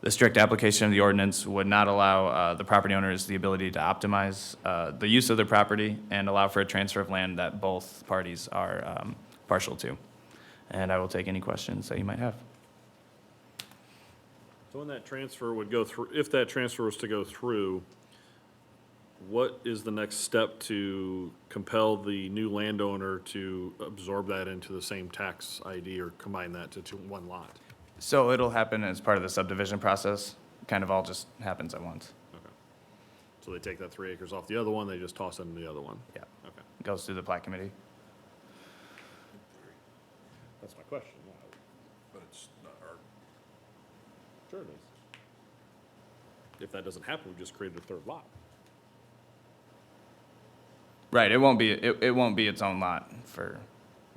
The strict application of the ordinance would not allow the property owners the ability to optimize the use of their property and allow for a transfer of land that both parties are partial to. And I will take any questions that you might have. So when that transfer would go through, if that transfer was to go through, what is the next step to compel the new landowner to absorb that into the same tax ID or combine that to one lot? So it'll happen as part of the subdivision process, kind of all just happens at once. Okay. So they take that 3 acres off the other one, they just toss it in the other one? Yeah. Okay. Goes through the plat committee. That's my question. But it's not our, Sure it is. If that doesn't happen, we just created a third lot. Right, it won't be its own lot for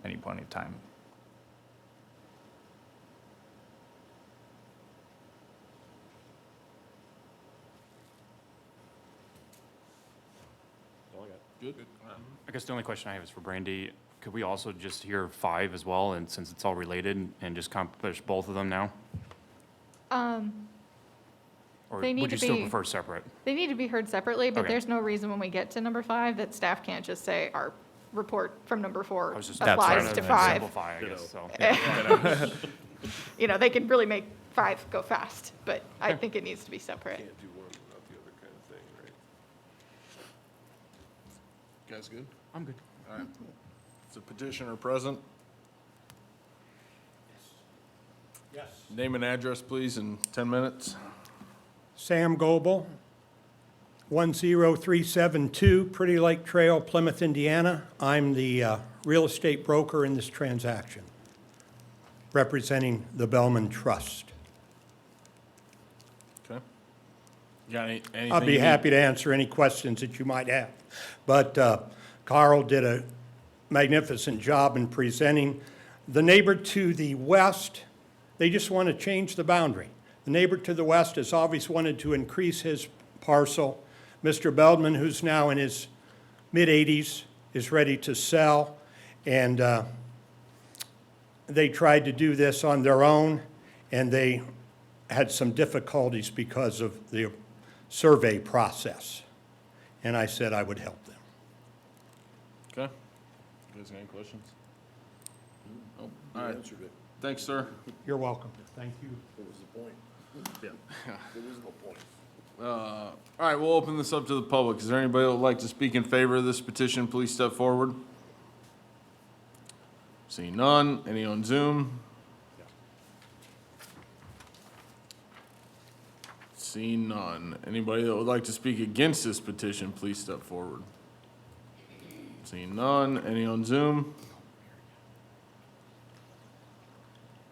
any point of time. That's all I got. Good. I guess the only question I have is for Brandy. Could we also just hear 5 as well, and since it's all related, and just accomplish both of them now? Or They need would you to still be- prefer separate? They need to be heard separately, but Okay. there's no reason when we get to number 5 that staff can't just say our report from number 4 I was just applies trying to 5. simplify, I guess, so. You know, they can really make 5 go fast, but I think it needs to be separate. Can't do one without the other kind of thing, right? You guys good? I'm good. All right. Is the petitioner present? Yes. Name and address, please, in 10 minutes. Sam Goebel, 10372 Pretty Lake Trail, Plymouth, Indiana. I'm the real estate broker in this transaction, representing the Bellman Trust. Okay. You got anything? I'll be happy to answer any questions that you might have. But Carl did a magnificent job in presenting. The neighbor to the west, they just want to change the boundary. The neighbor to the west has always wanted to increase his parcel. Mr. Beldman, who's now in his mid-80s, is ready to sell. And they tried to do this on their own, and they had some difficulties because of the survey process. And I said I would help them. Okay. You guys got any questions? Oh, You all right. answered it. Thanks, sir. You're welcome. Thank you. What was the point? Yeah. There was no point. All right, we'll open this up to the public. Is there anybody that would like to speak in favor of this petition? Please step forward. Seeing none. Any on Zoom? Seeing none. Anybody that would like to speak against this petition, please step forward. Seeing none. Any on Zoom?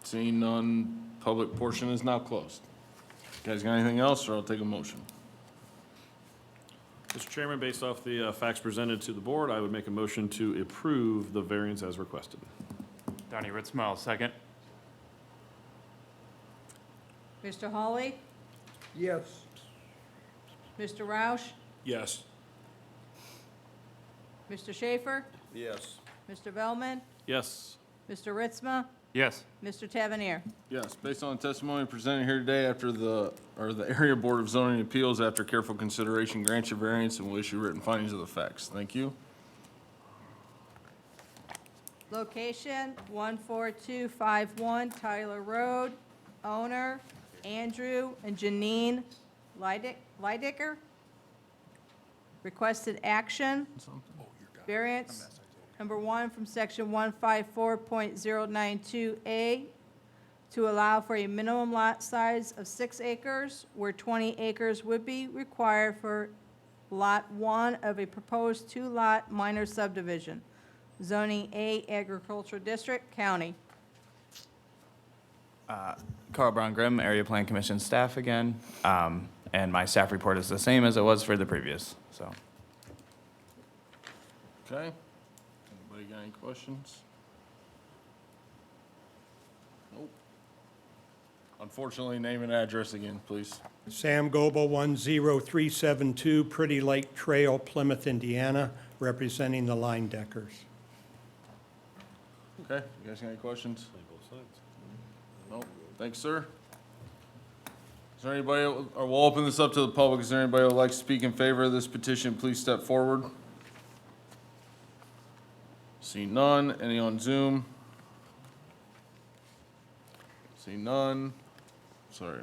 Seeing none. Public portion is now closed. Guys got anything else, or I'll take a motion? Mr. Chairman, based off the facts presented to the board, I would make a motion to approve the variance as requested. Donnie Ritzma, second. Mr. Hawley? Yes. Mr. Roush? yes. Mr. Schaefer? Yes. Mr. Bellman? Yes. Mr. Ritzma? Yes. Mr. Tavernier? Yes, based on the testimony presented here today after the Area Board of Zoning Appeals, after careful consideration, grants your variance and will issue written findings of the facts. Thank you. Location, 14251 Tyler Road. Owner, Andrew and Janine Leidicker. Requested action. Variance, number 1 from section 154.092A to allow for a minimum lot size of 6 acres, where 20 acres would be required for Lot 1 of a proposed 2-lot minor subdivision. Zoning A Agricultural District, County. Carl Brown Grimm, Area Plan Commission staff again, and my staff report is the same as it was for the previous, so. Okay. Anybody got any questions? Nope. Unfortunately, name and address again, please. Sam Goebel, 10372 Pretty Lake Trail, Plymouth, Indiana, representing the Line Deckers. Okay, you guys got any questions? No, thanks, sir. Is there anybody, or we'll open this up to the public. Is there anybody who would like to speak in favor of this petition? Please step forward. See none. Any on Zoom? See none. Sorry.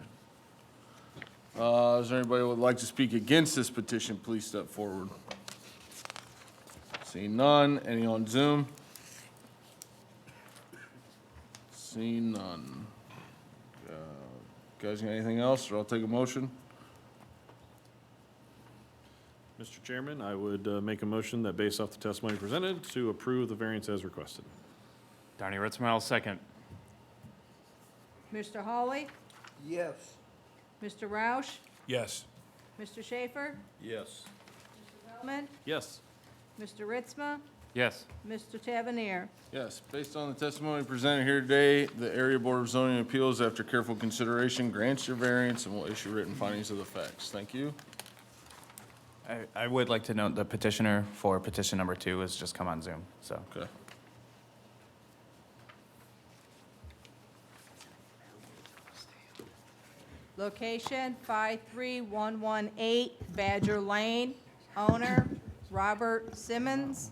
Is there anybody who would like to speak against this petition? Please step forward. See none. Any on Zoom? See none. Guys, got anything else, or I'll take a motion? Mr. Chairman, I would make a motion that based off the testimony presented to approve the variance as requested. Donnie Ritzman, I'll second. Mr. Hawley? Yes. Mr. Roush? Yes. Mr. Schaefer? Yes. Feldman? Yes. Mr. Ritzma? Yes. Mr. Tavernier? Yes, based on the testimony presented here today, the Area Board of Zoning Appeals, after careful consideration, grants your variance and will issue written findings of the facts. Thank you. I would like to note the petitioner for petition number 2 has just come on Zoom, so. Okay. Location 53118 Badger Lane. Owner Robert Simmons.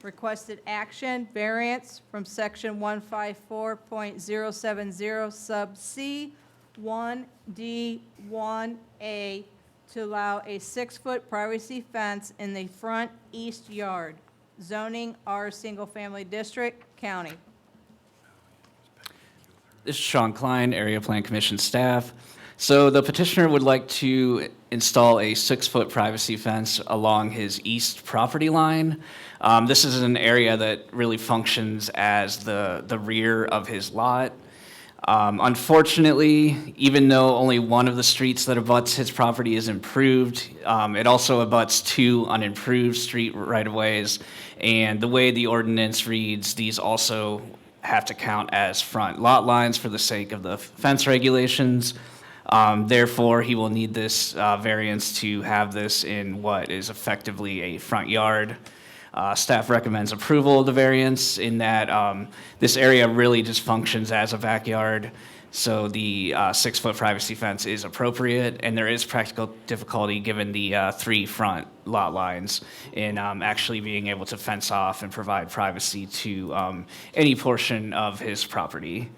Requested action, variance from section 154.070 sub C 1D1A to allow a 6-foot privacy fence in the front east yard. Zoning R Single Family District, County. This is Sean Klein, Area Plan Commission staff. So the petitioner would like to install a 6-foot privacy fence along his east property line. This is an area that really functions as the rear of his lot. Unfortunately, even though only one of the streets that abuts his property is improved, it also abuts 2 unimproved street right-of-ways. And the way the ordinance reads, these also have to count as front lot lines for the sake of the fence regulations. Therefore, he will need this variance to have this in what is effectively a front yard. Staff recommends approval of the variance in that this area really just functions as a backyard. So the 6-foot privacy fence is appropriate, and there is practical difficulty given the 3 front lot lines in actually being able to fence off and provide privacy to any portion of his property.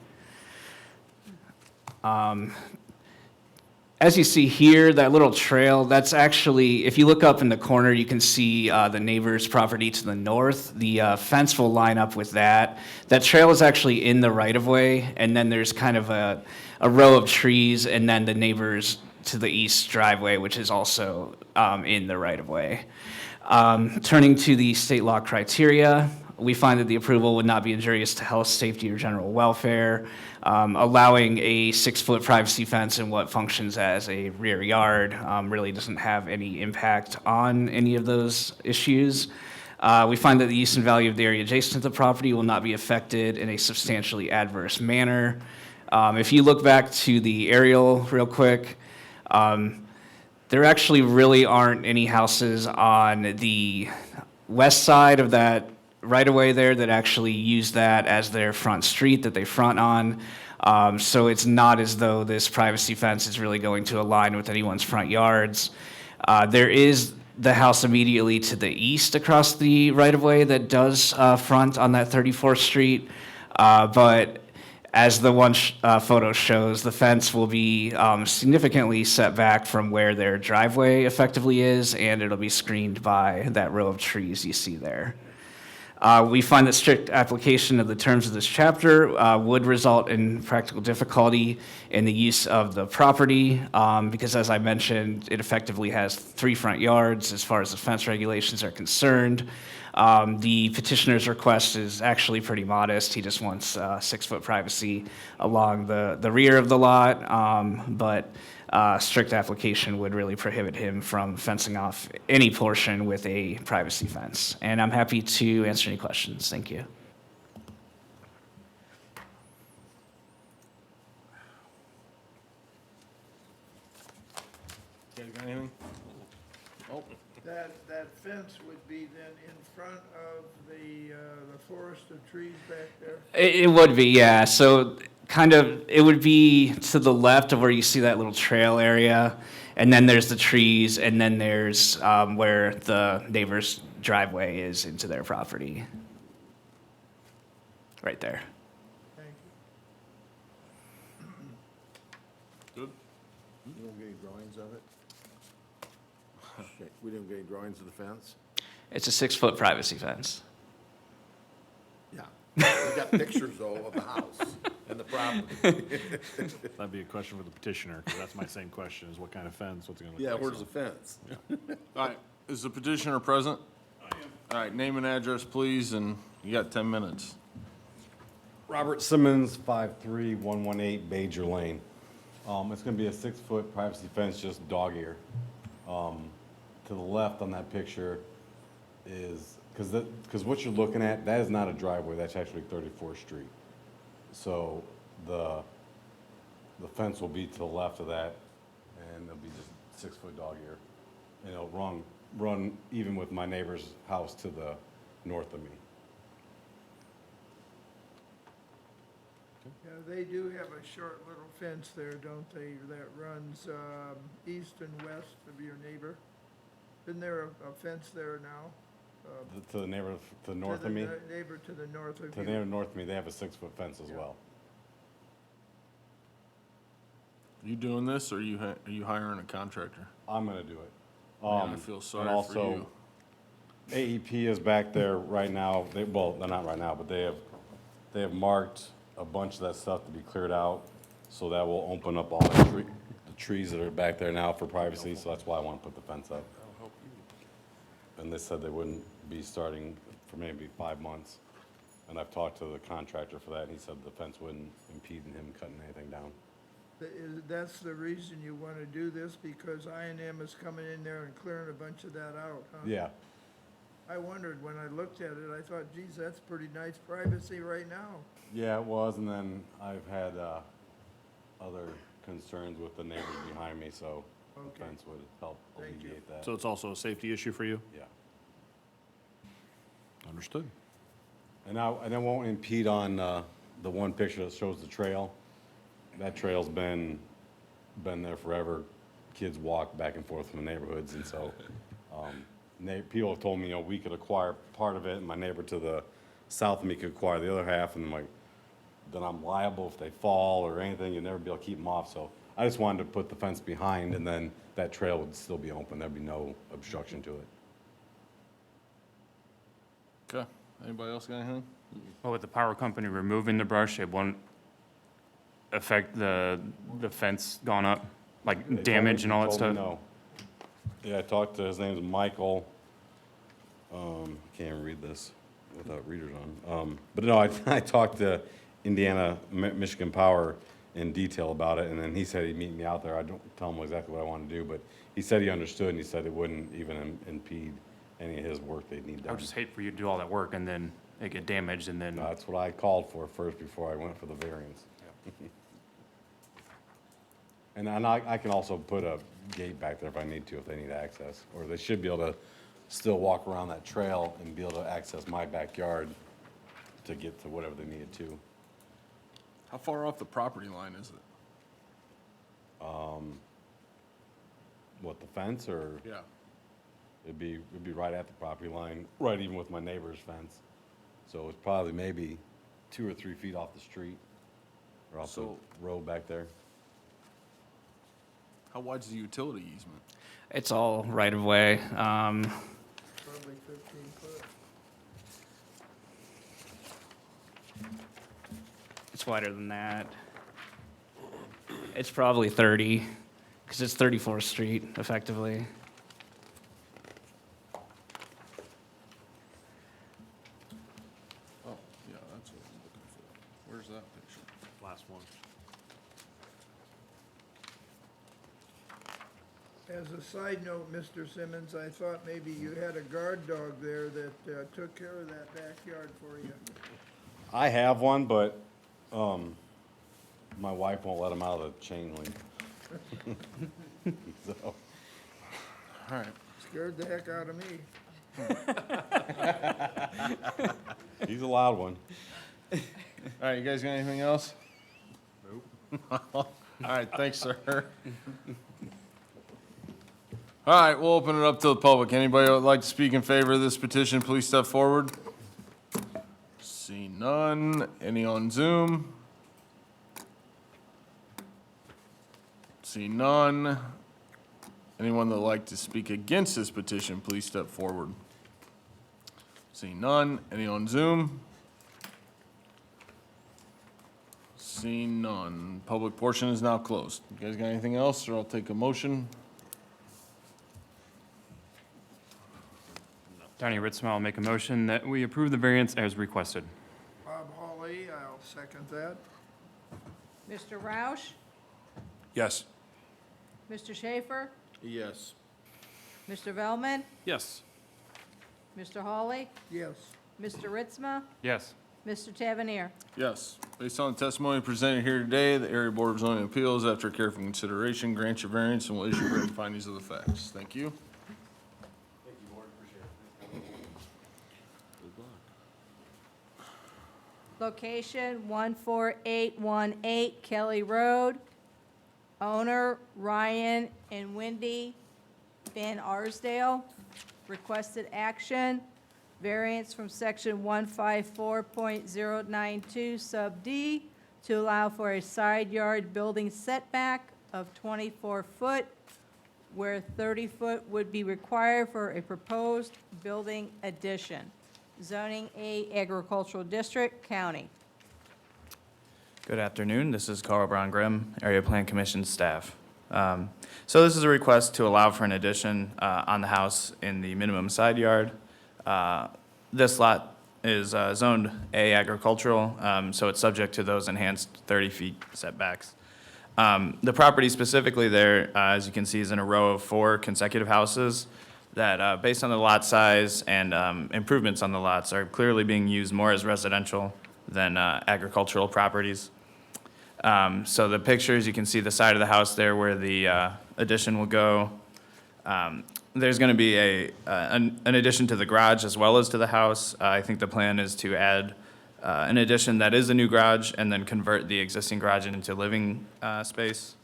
As you see here, that little trail, that's actually, if you look up in the corner, you can see the neighbor's property to the north. The fence will line up with that. That trail is actually in the right-of-way, and then there's kind of a row of trees, and then the neighbor's to the east driveway, which is also in the right-of-way. Turning to the state law criteria, we find that the approval would not be injurious to health, safety, or general welfare. Allowing a 6-foot privacy fence in what functions as a rear yard really doesn't have any impact on any of those issues. We find that the use and value of the area adjacent to the property will not be affected in a substantially adverse manner. If you look back to the aerial real quick, there actually really aren't any houses on the west side of that right away there that actually use that as their front street that they front on. So it's not as though this privacy fence is really going to align with anyone's front yards. There is the house immediately to the east across the right-of-way that does front on that 34th Street. But as the one photo shows, the fence will be significantly set back from where their driveway effectively is, and it'll be screened by that row of trees you see there. We find that strict application of the terms of this chapter would result in practical difficulty in the use of the property because, as I mentioned, it effectively has 3 front yards as far as the fence regulations are concerned. The petitioner's request is actually pretty modest. He just wants 6-foot privacy along the rear of the lot, but strict application would really prohibit him from fencing off any portion with a privacy fence. And I'm happy to answer any questions. Thank you. You guys got anything? Oh, That fence would be then in front of the forest of trees back there? It would be, yeah. So kind of, it would be to the left of where you see that little trail area, and then there's the trees, and then there's where the neighbor's driveway is into their property. Right there. Thank you. good. You don't get any drawings of it? Okay, we didn't get any drawings of the fence? It's a 6-foot privacy fence. Yeah. We got pictures though of the house and the property. That'd be a question for the petitioner, because that's my same question, is what kind of fence, what's it gonna look Yeah, like? where's the fence? All right, is the petitioner present? I am. All right, name and address, please, and you got 10 minutes. Robert Simmons, 53118 Bajer Lane. It's gonna be a 6-foot privacy fence, just dog ear. To the left on that picture is, because what you're looking at, that is not a driveway, that's actually 34th Street. So the fence will be to the left of that, and it'll be just 6-foot dog ear. And it'll run even with my neighbor's house to the north of me. Yeah, they do have a short little fence there, don't they, that runs east and west of your neighbor? Isn't there a fence there now? To the neighbor to the north of me? Neighbor to the north of To you? the neighbor north of me, they have a 6-foot fence as well. You doing this, or are you hiring a contractor? I'm gonna do it. Man, I feel sorry and for also, AEP is back there right now, well, they're not right now, but they have marked a bunch of that stuff to be cleared out, so that will open up all the trees that are back there now for privacy, so that's why I want to put the fence up. And they said they wouldn't be starting for maybe 5 months, and I've talked to the contractor for that, and he said the fence wouldn't impede him cutting anything down. That's the reason you want to do this, because I&M is coming in there and clearing a bunch of that out, huh? Yeah, I wondered when I looked at it, I thought, geez, that's pretty nice privacy right now. yeah, it was, and then I've had other concerns with the neighbors behind me, so the Okay. fence would help Thank you. alleviate that. So it's also a safety issue for you? Yeah. Understood. And it won't impede on the one picture that shows the trail. That trail's been there forever. Kids walk back and forth from the neighborhoods, and so people have told me, we could acquire part of it, and my neighbor to the south of me could acquire the other half, and then I'm liable if they fall or anything. You'd never be able to keep them off. So I just wanted to put the fence behind, and then that trail would still be open. There'd be no obstruction to it. Okay, anybody else got anything? Well, with the power company removing the brush, it won't affect the fence gone up, like damage and all that They told me stuff? no. Yeah, I talked to, his name's Michael. Can't even read this without readers on. But no, I talked to Indiana, Michigan Power in detail about it, and then he said he'd meet me out there. I don't tell him exactly what I want to do, but he said he understood, and he said it wouldn't even impede any of his work they'd need I done. would just hate for you to do all that work and then it get damaged and then, That's what I called for first before I went for the variance. And I can also put a gate back there if I need to, if they need access. Or they should be able to still walk around that trail and be able to access my backyard to get to whatever they needed to. How far off the property line is it? What, the fence, or? Yeah. It'd be right at the property line, right even with my neighbor's fence. So it's probably maybe 2 or 3 feet off the street, or off the So- road back there. How wide's the utility easement? It's all right of way. Probably 15 foot. It's wider than that. It's probably 30, because it's 34th Street, effectively. Oh, yeah, that's what I'm looking for. Where's that picture? Last one. As a side note, Mr. Simmons, I thought maybe you had a guard dog there that took care of that backyard for you. I have one, but my wife won't let him out of the chain link. So Scared the heck out of me. He's a loud one. All right, you guys got anything else? Nope. All right, thanks, sir. All right, we'll open it up to the public. Anybody who would like to speak in favor of this petition, please step forward. See none. Any on Zoom? See none. Anyone that would like to speak against this petition, please step forward. See none. Any on Zoom? See none. Public portion is now closed. You guys got anything else, or I'll take a motion? Donnie Ritzma, I'll make a motion that we approve the variance as requested. Bob Hawley, I'll second that. Mr. Roush, Yes. Mr. Schaefer, Yes. Mr. Velman, Yes. Mr. Hawley, Yes. Mr. Ritzma, Yes. Mr. Tavernier. Yes. Based on the testimony presented here today, the Area Board of Zoning Appeals, after careful consideration, grants your variance and will issue written findings of the facts. Thank you. Thank you, Board, appreciate it. Location 14818 Kelly Road. Owner Ryan and Wendy Van Arsdale. Requested action, variance from section 154.092 sub D to allow for a side yard building setback of 24 foot, where 30 foot would be required for a proposed building addition. Zoning A Agricultural District, County. Good afternoon, this is Carl Brown Grimm, Area Plan Commission staff. So this is a request to allow for an addition on the house in the minimum side yard. This lot is zoned A agricultural, so it's subject to those enhanced 30 feet setbacks. The property specifically there, as you can see, is in a row of 4 consecutive houses that, based on the lot size and improvements on the lots, are clearly being used more as residential than agricultural properties. So the pictures, you can see the side of the house there where the addition will go. There's going to be an addition to the garage as well as to the house. I think the plan is to add an addition that is a new garage and then convert the existing garage into living space.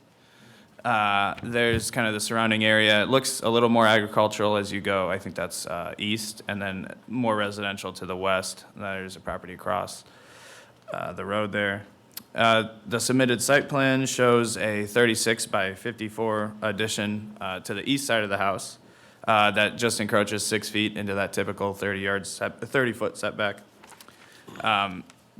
There's kind of the surrounding area. It looks a little more agricultural as you go. I think that's east, and then more residential to the west. There's a property across the road there. The submitted site plan shows a 36 by 54 addition to the east side of the house that just encroaches 6 feet into that typical 30-foot setback.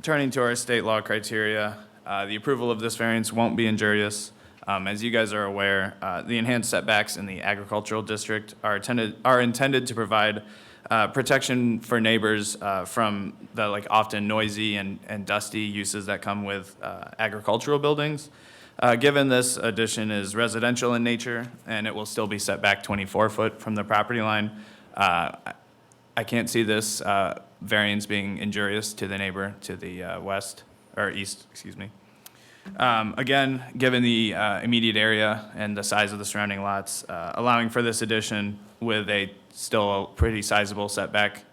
Turning to our state law criteria, the approval of this variance won't be injurious. As you guys are aware, the enhanced setbacks in the agricultural district are intended to provide protection for neighbors from the often noisy and dusty uses that come with agricultural buildings. Given this addition is residential in nature and it will still be set back 24 foot from the property line, I can't see this variance being injurious to the neighbor to the west, or east, excuse me. Again, given the immediate area and the size of the surrounding lots, allowing for this addition with a still pretty sizable setback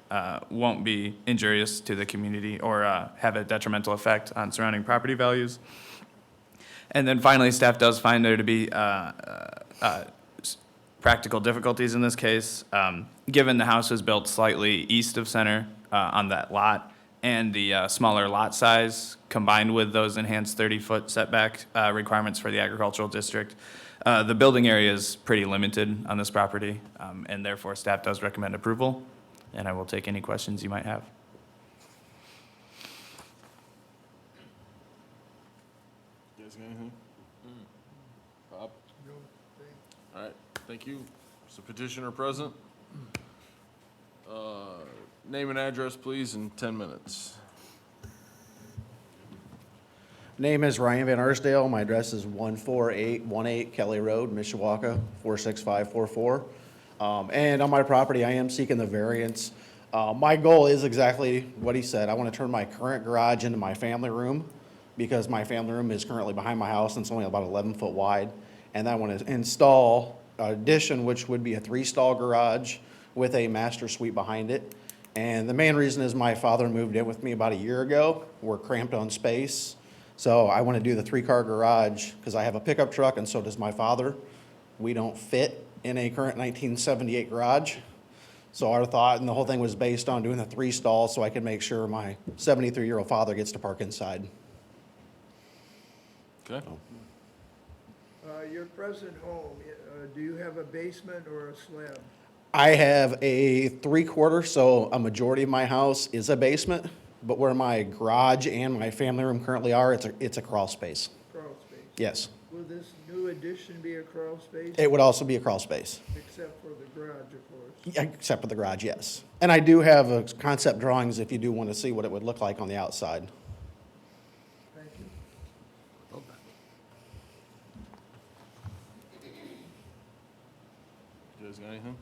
won't be injurious to the community or have a detrimental effect on surrounding property values. And then finally, staff does find there to be practical difficulties in this case. Given the house was built slightly east of center on that lot, and the smaller lot size combined with those enhanced 30-foot setback requirements for the agricultural district, the building area is pretty limited on this property, and therefore staff does recommend approval, and I will take any questions you might have. You guys got anything? Bob? All right, thank you. Is the petitioner present? Name and address, please, in 10 minutes. Name is Ryan Van Arsdale. My address is 14818 Kelly Road, Mishawaka, 46544. And on my property, I am seeking the variance. My goal is exactly what he said. I want to turn my current garage into my family room because my family room is currently behind my house and it's only about 11 foot wide. And I want to install addition, which would be a 3-stall garage with a master suite behind it. And the main reason is my father moved in with me about a year ago. We're cramped on space. So I want to do the 3-car garage because I have a pickup truck and so does my father. We don't fit in a current 1978 garage. So our thought, and the whole thing was based on doing the 3-stall so I could make sure my 73-year-old father gets to park inside. Okay. Your present home, do you have a basement or a slab? I have a 3-quarter, so a majority of my house is a basement, but where my garage and my family room currently are, it's a crawl space. Crawl space? Yes. Will this new addition be a crawl space? It would also be a crawl space. Except for the garage, of course. Yeah, except for the garage, yes. And I do have concept drawings if you do want to see what it would look like on the outside. Thank you. You guys got anything?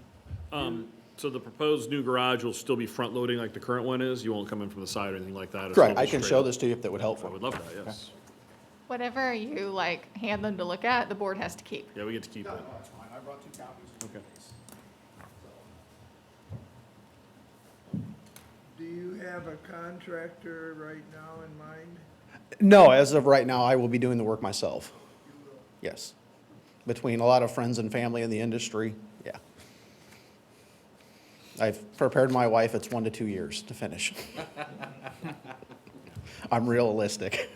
So the proposed new garage will still be front-loading like the current one is? You won't come in from the side or anything like that? It'll Correct. still I be can straight show up? this to you if that would help. I would love that, yes. Whatever you hand them to look at, the board has to keep. Yeah, we get to keep it. That's fine. I brought 2 copies. Okay. Do you have a contractor right now in mind? No, as of right now, I will be doing the work myself. Yes. Between a lot of friends and family in the industry, yeah. I've prepared my wife, it's 1 to 2 years to finish. I'm realistic.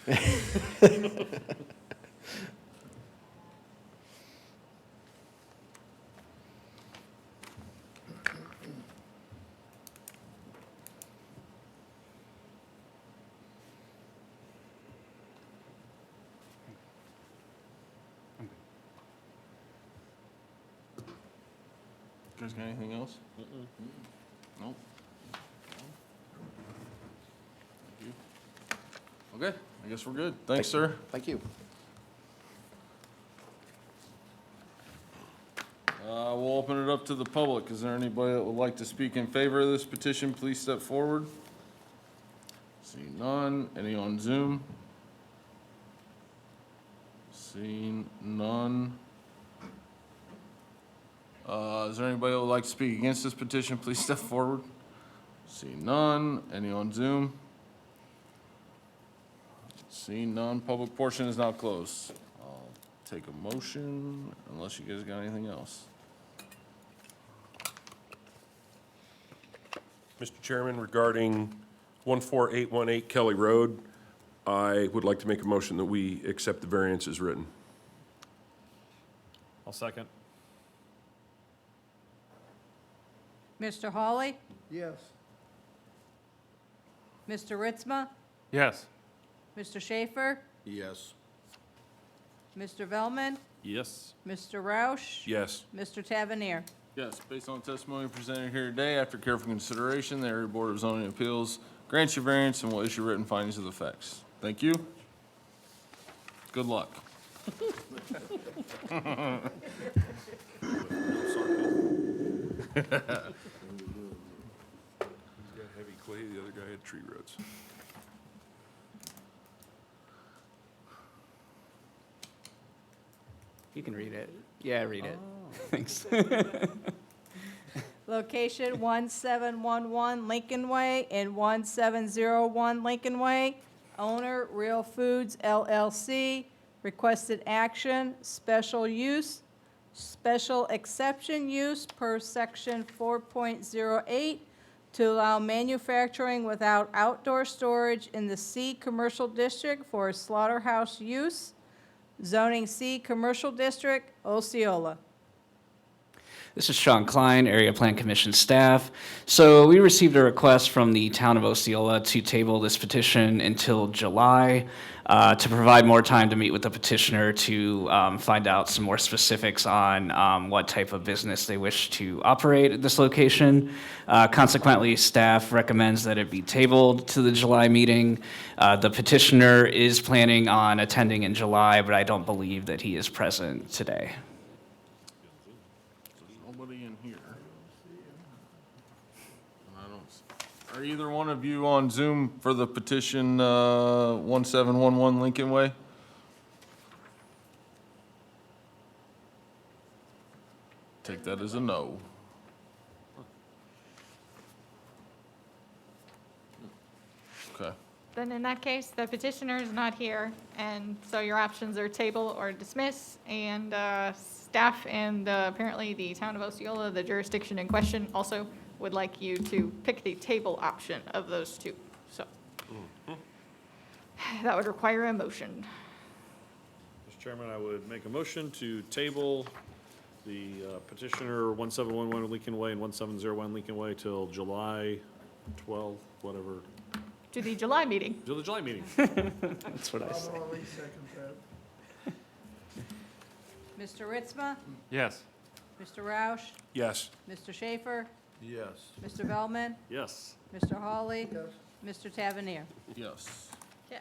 You guys got anything else? Nope. Thank you. Okay, I guess we're good. Thanks, sir. Thank you. We'll open it up to the public. Is there anybody that would like to speak in favor of this petition? Please step forward. Seeing none. Any on Zoom? Seeing none. Is there anybody that would like to speak against this petition? Please step forward. Seeing none. Any on Zoom? Seeing none. Public portion is now closed. I'll take a motion unless you guys got anything else. Mr. Chairman, regarding 14818 Kelly Road, I would like to make a motion that we accept the variance as written. I'll second. Mr. Hawley? Yes. Mr. Ritzma? Yes. Mr. Schaefer? Yes. Mr. Velman? Yes. Mr. Roush? Yes. Mr. Tavernier? Yes, based on the testimony presented here today, after careful consideration, the Area Board of Zoning Appeals grants your variance and will issue written findings of the facts. Thank you. Good luck. He's got heavy clay, the other guy had tree roots. You can read it. Yeah, read it. Thanks. Location 1711 Lincoln Way and 1701 Lincoln Way. Owner, Real Foods LLC. Requested action, special use, special exception use per section 4.08 to allow manufacturing without outdoor storage in the C Commercial District for slaughterhouse use. Zoning C Commercial District, Osceola. This is Sean Klein, Area Plan Commission staff. So we received a request from the town of Osceola to table this petition until July to provide more time to meet with the petitioner to find out some more specifics on what type of business they wish to operate at this location. Consequently, staff recommends that it be tabled to the July meeting. The petitioner is planning on attending in July, but I don't believe that he is present today. Nobody in here. And I don't see. Are either one of you on Zoom for the petition 1711 Lincoln Way? Take that as a no. Okay. Then in that case, the petitioner is not here, and so your options are table or dismiss, and staff and apparently the town of Osceola, the jurisdiction in question, also would like you to pick the table option of those two. So that would require a motion. Mr. Chairman, I would make a motion to table the petitioner 1711 Lincoln Way and 1701 Lincoln Way till July 12th, whatever, To the July meeting. till the July meeting. That's what I said. I'll always second that. Mr. Ritzma, Yes. Mr. Roush, Yes. Mr. Schaefer, Yes. Mr. Bellman, Yes. Mr. Hawley, Yes. Mr. Tavernier. Yes. Okay.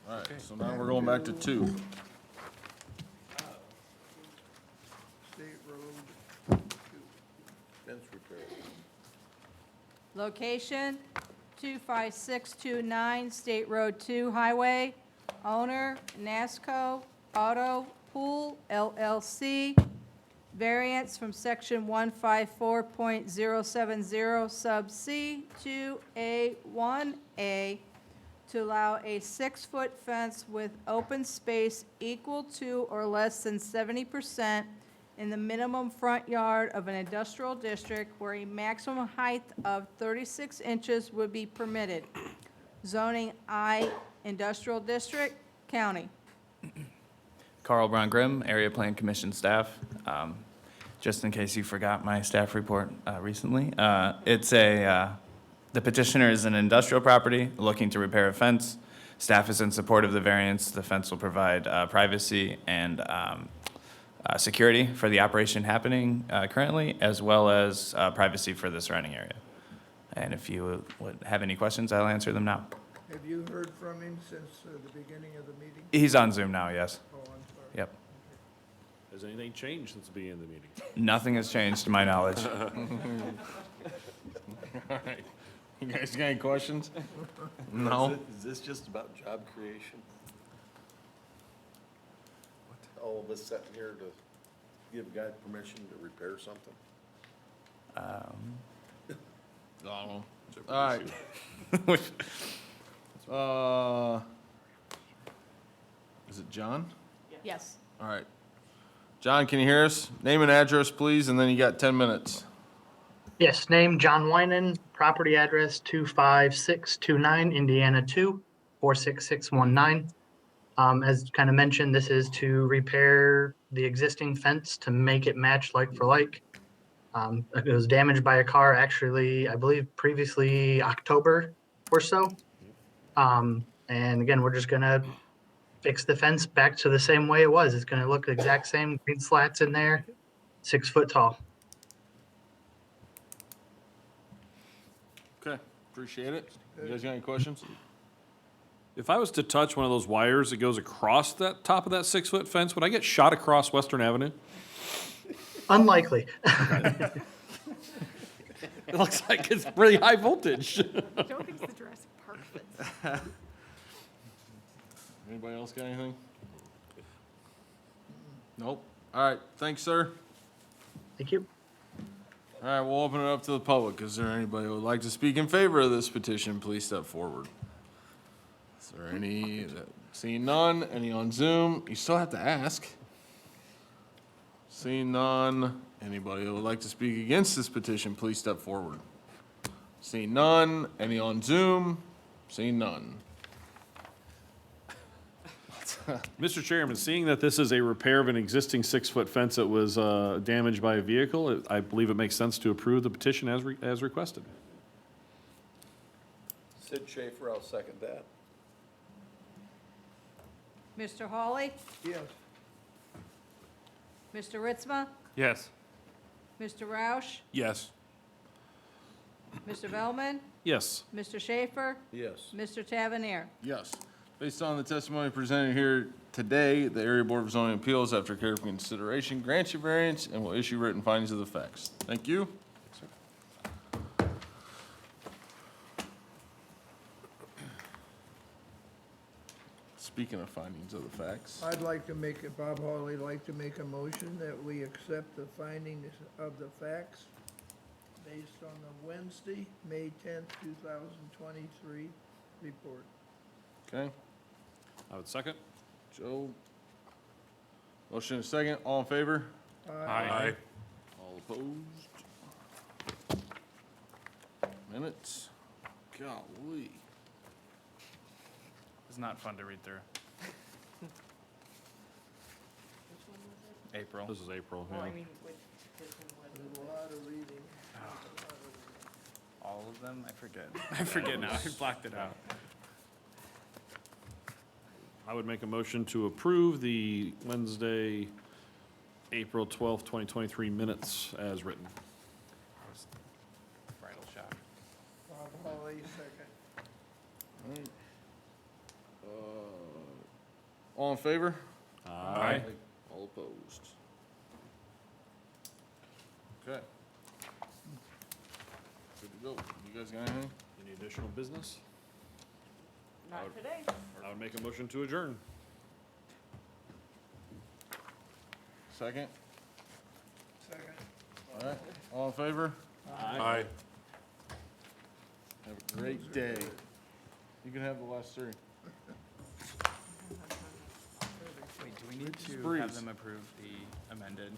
All right, so now we're going back to 2. State Road 2. Fence repair. Location, 25629 State Road 2 Highway. Owner, NASCO Auto Pool LLC. Variance from section 154.070 sub C to A1A to allow a 6-foot fence with open space equal to or less than 70% in the minimum front yard of an industrial district where a maximum height of 36 inches would be permitted. Zoning I, industrial district, county. Carl Brown Grimm, Area Plan Commission staff. Just in case you forgot my staff report recently, the petitioner is an industrial property looking to repair a fence. Staff is in support of the variance. The fence will provide privacy and security for the operation happening currently, as well as privacy for the surrounding area. And if you would have any questions, I'll answer them now. Have you heard from him since the beginning of the meeting? He's on Zoom now, yes. Oh, I'm sorry. Yep. Has anything changed since the beginning of the meeting? Nothing has changed to my knowledge. All right. You guys got any questions? No? Is this just about job creation? All of us sitting here to give a guy permission to repair something? I don't know. All right. Is it John? Yes. All right. John, can you hear us? Name and address, please, and then you got 10 minutes. Yes, name John Winan, property address 25629 Indiana 2, 46619. As kind of mentioned, this is to repair the existing fence to make it match like for like. It was damaged by a car actually, I believe previously October or so. And again, we're just gonna fix the fence back to the same way it was. It's gonna look the exact same, green slats in there, 6 foot tall. Okay, appreciate it. You guys got any questions? If I was to touch one of those wires that goes across that top of that 6-foot fence, would I get shot across Western Avenue? Unlikely. It looks like it's really high voltage. I don't think it's the Jurassic Park fence. Anybody else got anything? Nope. All right, thanks, sir. Thank you. All right, we'll open it up to the public. Is there anybody who would like to speak in favor of this petition? Please step forward. Is there any, seeing none, any on Zoom? You still have to ask. Seeing none, anybody who would like to speak against this petition, please step forward. Seeing none, any on Zoom? Seeing none. Mr. Chairman, seeing that this is a repair of an existing 6-foot fence that was damaged by a vehicle, I believe it makes sense to approve the petition as requested. Sid Schaefer, I'll second that. Mr. Hawley? Yes. Mr. Ritzma? Yes. Mr. Roush? Yes. Mr. Bellman? Yes. Mr. Schaefer? Yes. Mr. Tavernier? Yes. Based on the testimony presented here today, the Area Board of Zoning Appeals, after careful consideration, grants you variance and will issue written findings of the facts. Thank you. Speaking of findings of the facts, I'd like to make, Bob Hawley, like to make a motion that we accept the findings of the facts based on the Wednesday, May 10th, 2023 report. okay? I would second. Joe? Motion is second, all in favor? Aye. All opposed? Minutes? Golly. It's not fun to read through. April. This is April, Well, I yeah. mean, which petition was it? There's a lot of reading. All of them? I forget. I forget now. I blocked it out. I would make a motion to approve the Wednesday, April 12th, 2023 minutes as written. Bridal shop. Bob Hawley, second. Alright. All in favor? Aye. All opposed? Okay. Good to go. You guys got anything? Any additional business? Not today. I would make a motion to adjourn. Second? Second. All right, all in favor? Aye. Have a great day. You can have the last three. Wait, do we need to Breeze. have them approve the amended